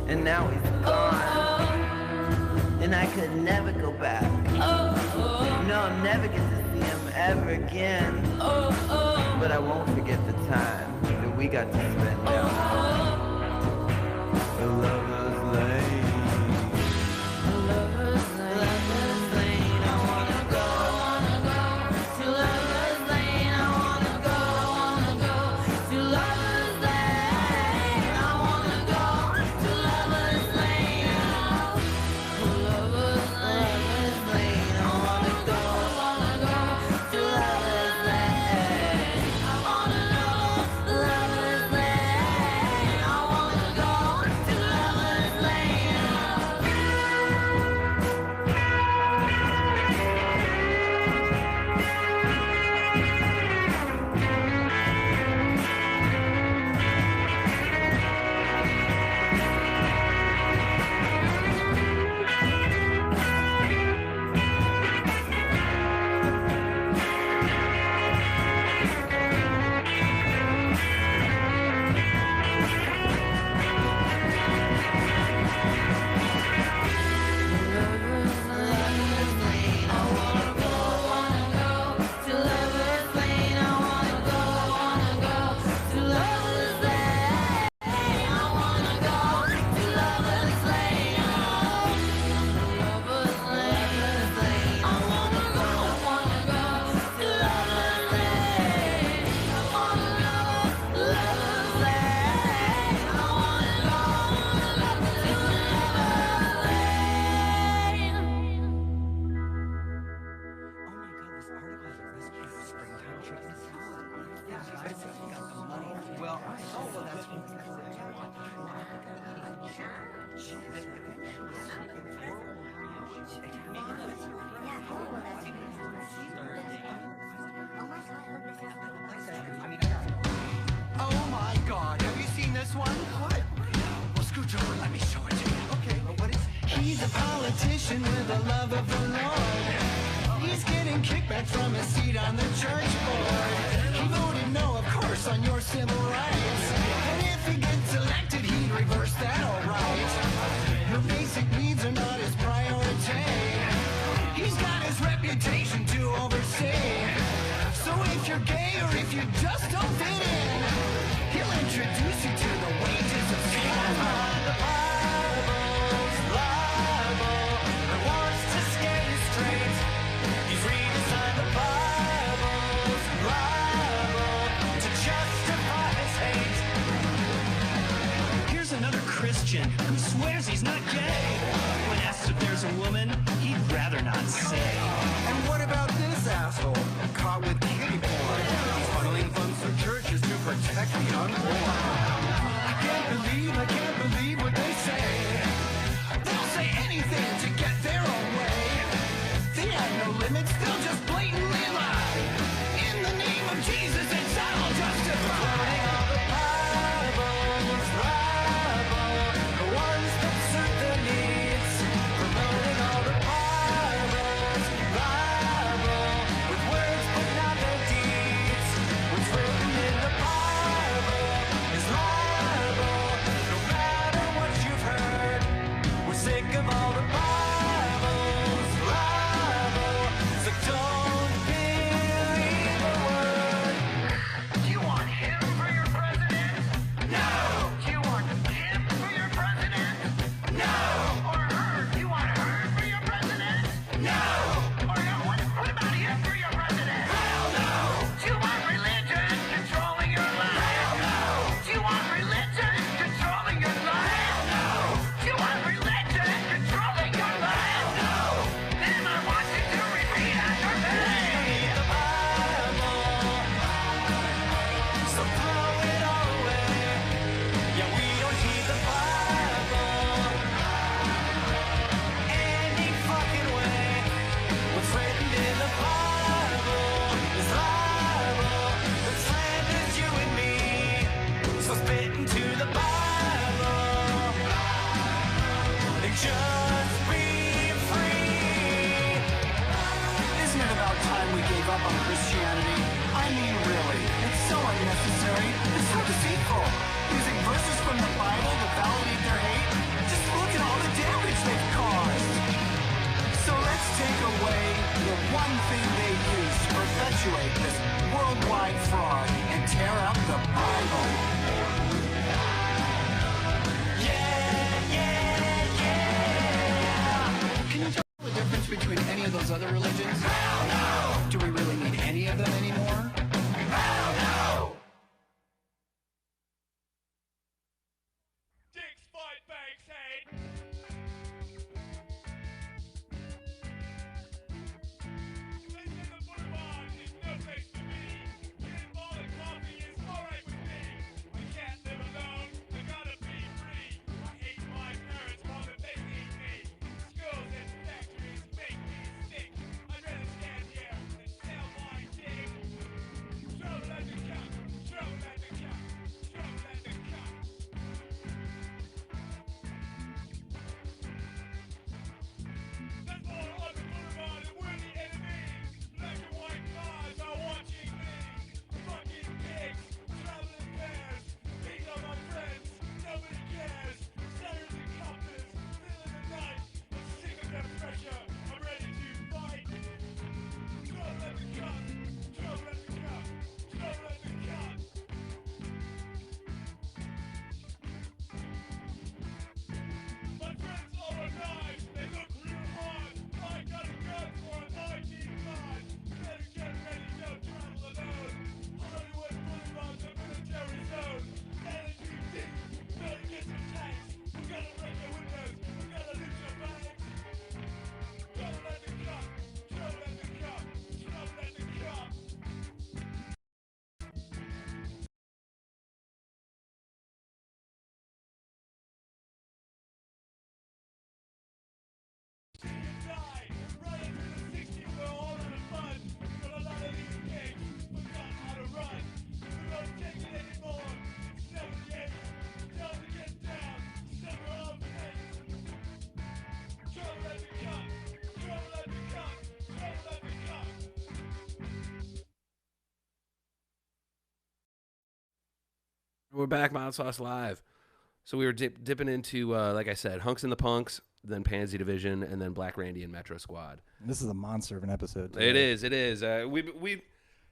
and now he's gone. And I could never go back. No, I'll never get to see him ever again. But I won't forget the time that we got to spend down the Lover's Lane. Lover's Lane, I wanna go to Lover's Lane. I wanna go to Lover's Lane. I wanna go to Lover's Lane. Lover's Lane, I wanna go to Lover's Lane. I wanna go to Lover's Lane. obsession with the love of the Lord. He's getting kickback from his seat on the church board. He voted no, of course, on your civil rights. And if he gets elected, he'd reverse that alright. Your basic needs are not his priority. He's got his reputation to oversee. So if you're gay or if you just don't fit in, he'll introduce you to the wages of sin. The Bible's liable and wants to scare you straight. He's redesigned the Bible's liable to justify his hate. Here's another Christian who swears he's not gay. When asked if there's a woman, he'd rather not say. And what about this asshole caught with kitty porn? He's funneling funds to churches to protect the unborn. I can't believe what they say. They'll say anything to get their own way. They have no limits, they'll just blatantly lie. In the name of Jesus, it's all justified. All the Bible's liable, the ones that suit their needs. Promoting all the Bible's liable, with words but not their deeds. What's written in the Bible is liable, no matter what you've heard. We're sick of all the Bible's liable, so don't believe a word. Do you want him for your president? No. Do you want him for your president? No. Or her? Do you want her for your president? No. Or no, what about him for your president? Hell no. Do you want religion controlling your life? Hell no. Do you want religion controlling your life? Hell no. Do you want religion controlling your life? Hell no. Then I want you to repeat after me. The Bible. So throw it all away. Yeah, we don't heed the Bible any fucking way. What's written in the Bible is liable. The slanders you and me. So spit into the Bible and just be free. Isn't it about time we gave up on Christianity? I mean, really, it's so unnecessary. It's so deceitful. Using verses from the Bible to validate their hate. Just look at all the damage they've caused. So let's take away the one thing they use to perpetuate this worldwide fraud and tear up the Bible. We're back, Mild Sauce Live. So we were dipping into, like I said, Hunks and the Punks, then Pansy Division, and then Black Randy and Metro Squad. This is a monster of an episode today. It is.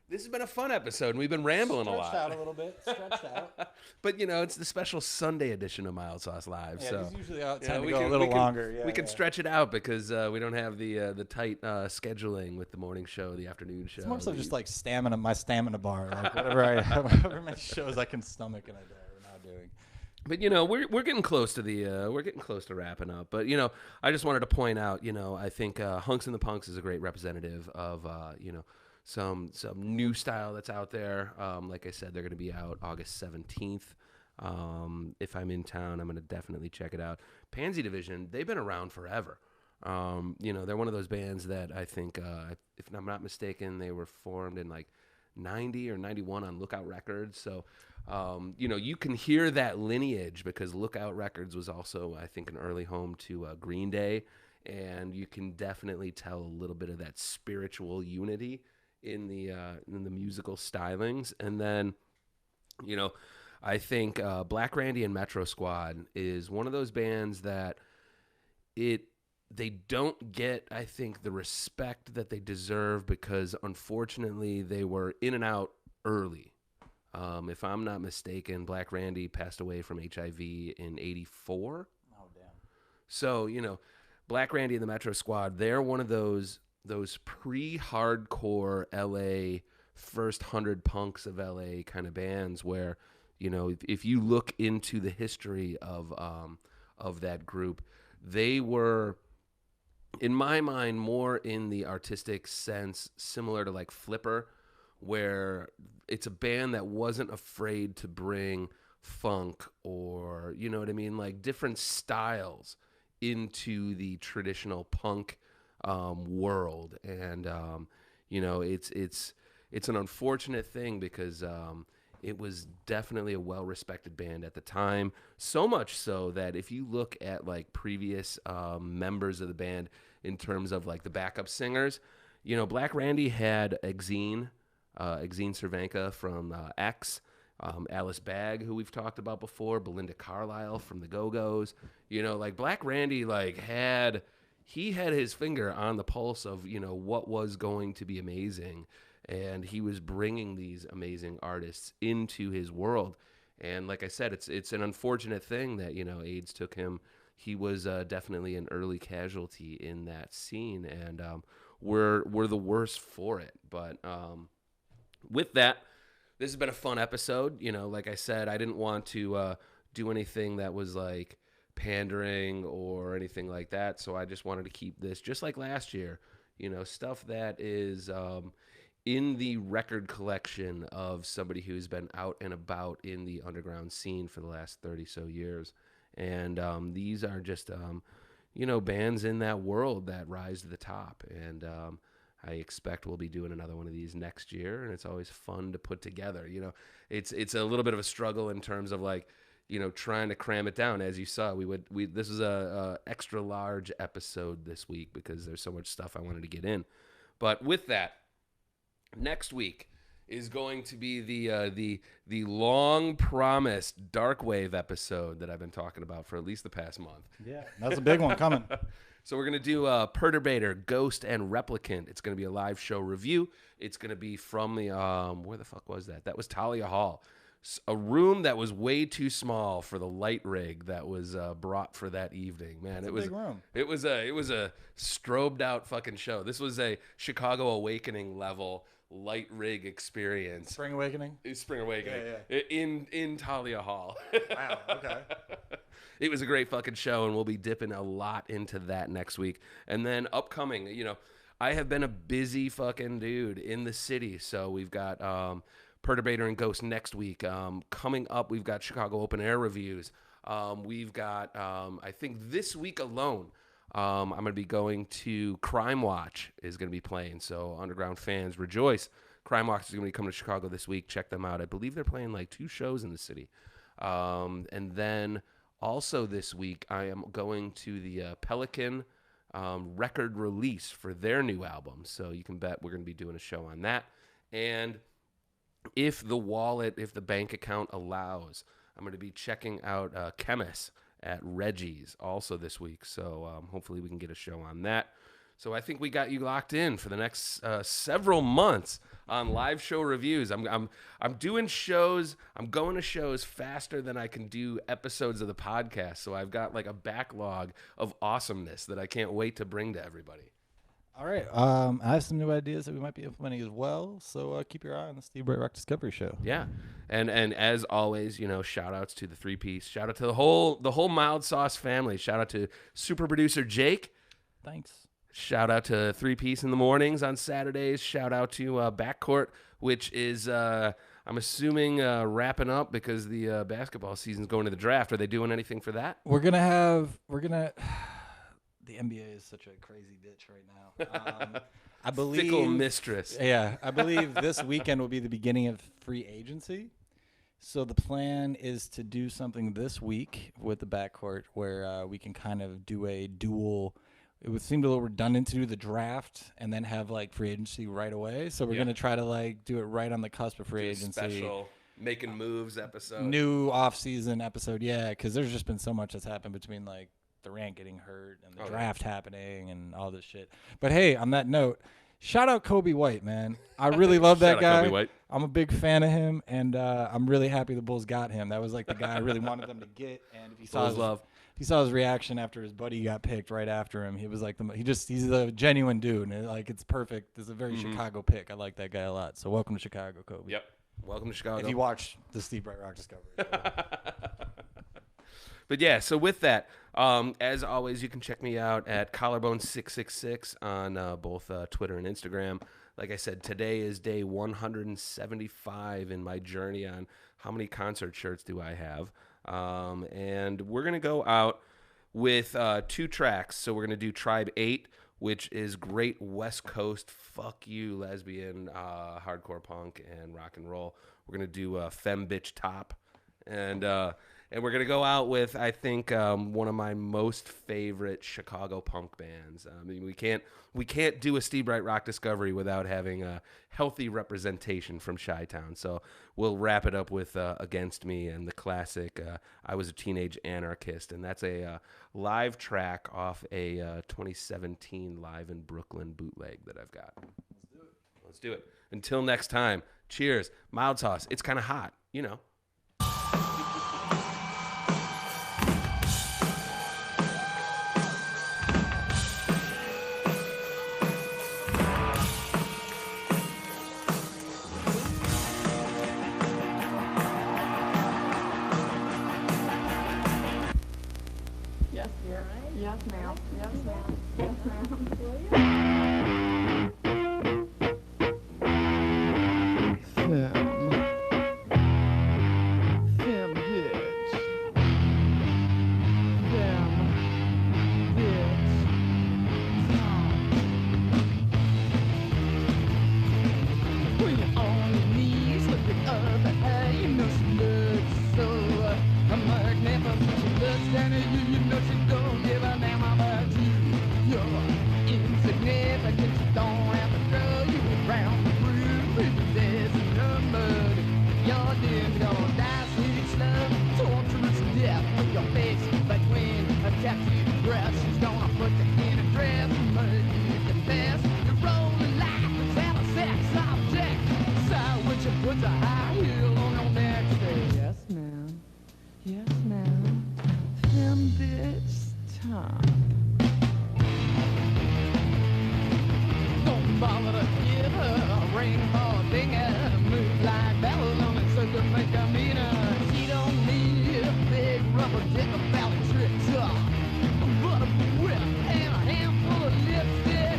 This has been a fun episode, and we've been rambling a lot. Stretched out a little bit. Stretched out. But, you know, it's the special Sunday edition of Mild Sauce Live. Yeah, so these usually tend to we go can- a little we can- longer. Yeah, we can stretch it out because we don't have the tight scheduling with the morning show, the afternoon show. It's more so just like stamina, my stamina bar. Like whatever many shows I can stomach in a day, we're not doing. But you know, we're getting close to wrapping up. But you know, I just wanted to point out, you know, I think Hunks and the Punks is a great representative of you know, some new style that's out there. Like I said, they're going to be out August 17th. If I'm in town, I'm going to definitely check it out. Pansy Division, they've been around forever. You know, they're one of those bands that I think, if I'm not mistaken, they were formed in like 90 or 91 on Lookout Records. So, you know, you can hear that lineage because Lookout Records was also, I think, an early home to Green Day. And you can definitely tell a little bit of that spiritual unity in the musical stylings. And then, you know, I think Black Randy and Metro Squad is one of those bands that they don't get, I think, the respect that they deserve because, unfortunately, they were in and out early. If I'm not mistaken, Black Randy passed away from HIV in '84. Oh, damn. So, you know, Black Randy and the Metro Squad, they're one of those pre-hardcore LA, first 100 punks of LA kind of bands where, you know, if you look into the history of that group, they were, in my mind, more in the artistic sense, similar to like Flipper, where it's a band that wasn't afraid to bring funk or, you know what I mean, like different styles into the traditional punk world. And, you know, it's an unfortunate thing because it was definitely a well-respected band at the time. So much so that if you look at like previous members of the band in terms of like the backup singers, you know, Black Randy had Exene Cervenka from X, Alice Bagg, who we've talked about before, Belinda Carlisle from the Go-Go's. You know, like Black Randy like had his finger on the pulse of, you know, what was going to be amazing. And he was bringing these amazing artists into his world. And like I said, it's an unfortunate thing that, you know, AIDS took him. He was definitely an early casualty in that scene, and we're the worst for it. But with that, this has been a fun episode. You know, like I said, I didn't want to do anything that was like pandering or anything like that. So I just wanted to keep this just like last year, you know, stuff that is in the record collection of somebody who's been out and about in the underground scene for the last 30 so years. And these are just, you know, bands in that world that rise to the top. And I expect we'll be doing another one of these next year. And it's always fun to put together. You know, it's a little bit of a struggle in terms of like, you know, trying to cram it down. As you saw, this is a extra large episode this week because there's so much stuff I wanted to get in. But with that, next week is going to be the long promised Dark Wave episode that I've been talking about for at least the past month. Yeah, that's a big one coming. So we're going to do Perturbator, Ghost, and Replicant. It's going to be a live show review. It's going to be from the, where the fuck was that? That was Talia Hall. A room that was way too small for the light rig that was brought for that evening. Man, That's it a was big room. It was a strobed out fucking show. This was a Chicago Awakening level light rig experience. Spring Awakening? Spring Awakening. Yeah. In Talia Hall. Wow, okay. It was a great fucking show, and we'll be dipping a lot into that next week. And then upcoming, you know, I have been a busy fucking dude in the city. So we've got Perturbator and Ghost next week. Coming up, we've got Chicago Open Air reviews. We've got, I think this week alone, I'm going to be going to Crime Watch is going to be playing. So underground fans, rejoice. Crime Watch is going to be coming to Chicago this week. Check them out. I believe they're playing like 2 shows in the city. And then also this week, I am going to the Pelican record release for their new album. So you can bet we're going to be doing a show on that. And if the bank account allows, I'm going to be checking out Chemist at Reggie's also this week. So hopefully we can get a show on that. So I think we got you locked in for the next several months on live show reviews. I'm doing shows. I'm going to shows faster than I can do episodes of the podcast. So I've got like a backlog of awesomeness that I can't wait to bring to everybody. All right. I have some new ideas that we might be implementing as well. So keep your eye on the Steve Breit Rock Discovery Show. Yeah. And as always, shout outs to the 3-piece. Shout out to the whole Mild Sauce family. Shout out to super producer Jake. Thanks. Shout out to 3-piece in the mornings on Saturdays. Shout out to Backcourt, which is I'm assuming wrapping up because the basketball season's going to the draft. Are they doing anything for that? The NBA is such a crazy bitch right now. I believe Fickle mistress. Yeah, I believe this weekend will be the beginning of free agency. So the plan is to do something this week with the backcourt where we can kind of do a dual. It would seem a little redundant to do the draft and then have like free agency right away. So we're gonna try to like do it right on the cusp of free agency. Special making moves episode. New off-season episode, yeah, because there's just been so much that's happened between like Durant getting hurt and the draft happening and all this shit. But hey, on that note, shout out Kobe White, man. I really love that guy. Kobe White. I'm a big fan of him, and I'm really happy the Bulls got him. That was like the guy I really wanted them to get. And if you saw his reaction after his buddy got picked right after him, he was like he's a genuine dude, and it's perfect. It's a very Chicago pick. I like that guy a lot. So welcome to Chicago, Kobe. Yep. Welcome to Chicago. If you watch the Steve Breit Rock Discovery. But yeah, so with that, as always, you can check me out at Collarbone666 on both Twitter and Instagram. Like I said, today is day 175 in my journey on how many concert shirts do I have. And we're going to go out with 2 tracks. So we're going to do Tribe 8, which is great West Coast, fuck you, lesbian, hardcore punk, and rock and roll. We're going to do Femme Bitch Top. And we're going to go out with, I think, one of my most favorite Chicago punk bands. I mean, we can't do a Steve Breit Rock Discovery without having a healthy representation from Chi-Town. So we'll wrap it up with Against Me and the classic I Was a Teenage Anarchist. And that's a live track off a 2017 Live in Brooklyn bootleg that I've got. Let's do it. Until next time, cheers. Mild Sauce. It's kind of hot, Yes, ma'am. Yes, ma'am. Yes, ma'am. Femme bitch. Femme bitch. When you're on your knees, looking up at her, you know she looks so magnificent. She looks down at you, you know she don't give a damn about you. You're insignificant, you don't have to throw you around the room. There's no mud. You're doomed, gonna die sweet slow. Torturous death with your face between a tattooed breast. She's gonna put you in a dress, murder you confess. Your role in life is have a sex object. So when she puts a high heel on your neck, say yes, ma'am. Yes, ma'am. Femme bitch top. Don't bother to give her a rainbow dinger. Move like bells on it so to make her meaner. She don't need a big rubber dick or belly trick. But a whip and a handful of lipstick.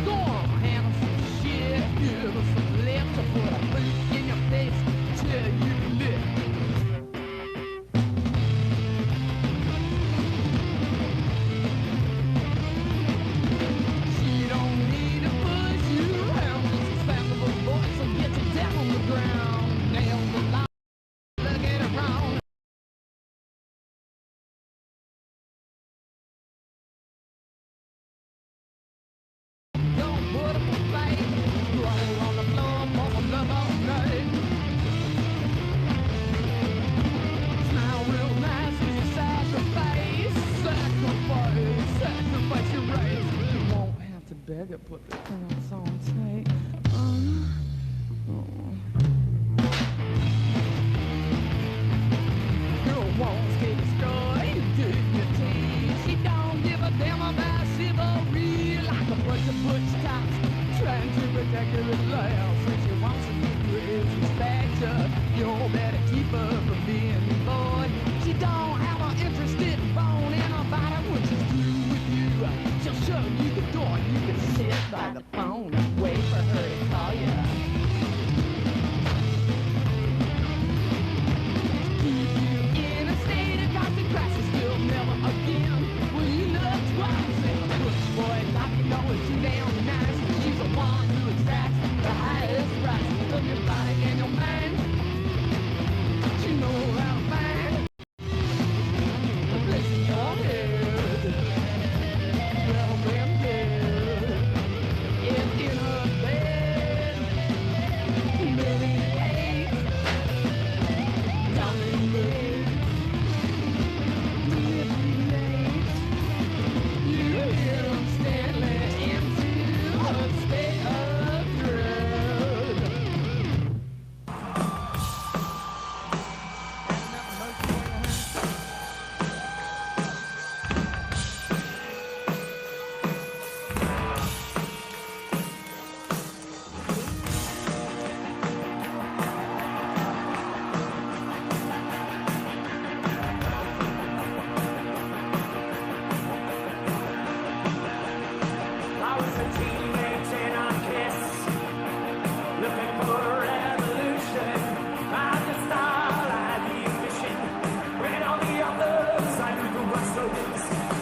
Go on, handle some shit. Give her some lips to put a boot in your face till you lick. can put this thing on song tape. Girl wants to destroy dignity. She don't give a damn about chivalry. Like a bunch of butch cops trying to protect her at last. When she wants to give you respect, you better keep her from being bored. She don't have an interested bone in her body. When she's through with you, she'll show you the door. You can sit by the phone and wait for her to call you. Keep you in a state of constant crisis till never again will you look twice. And a push boy like you know it's too damn nice. She's the one who exacts the highest price of your body and your mind. She knows how to find a place in your head. Well, damn good. It's in her bed. Million eggs. Dominate. Manipulate. You hear them steadily into a state of dread. I was a teenage anarchist, looking for a revolution. I had the style, I had the ambition. When all the others, I knew the worst slogans.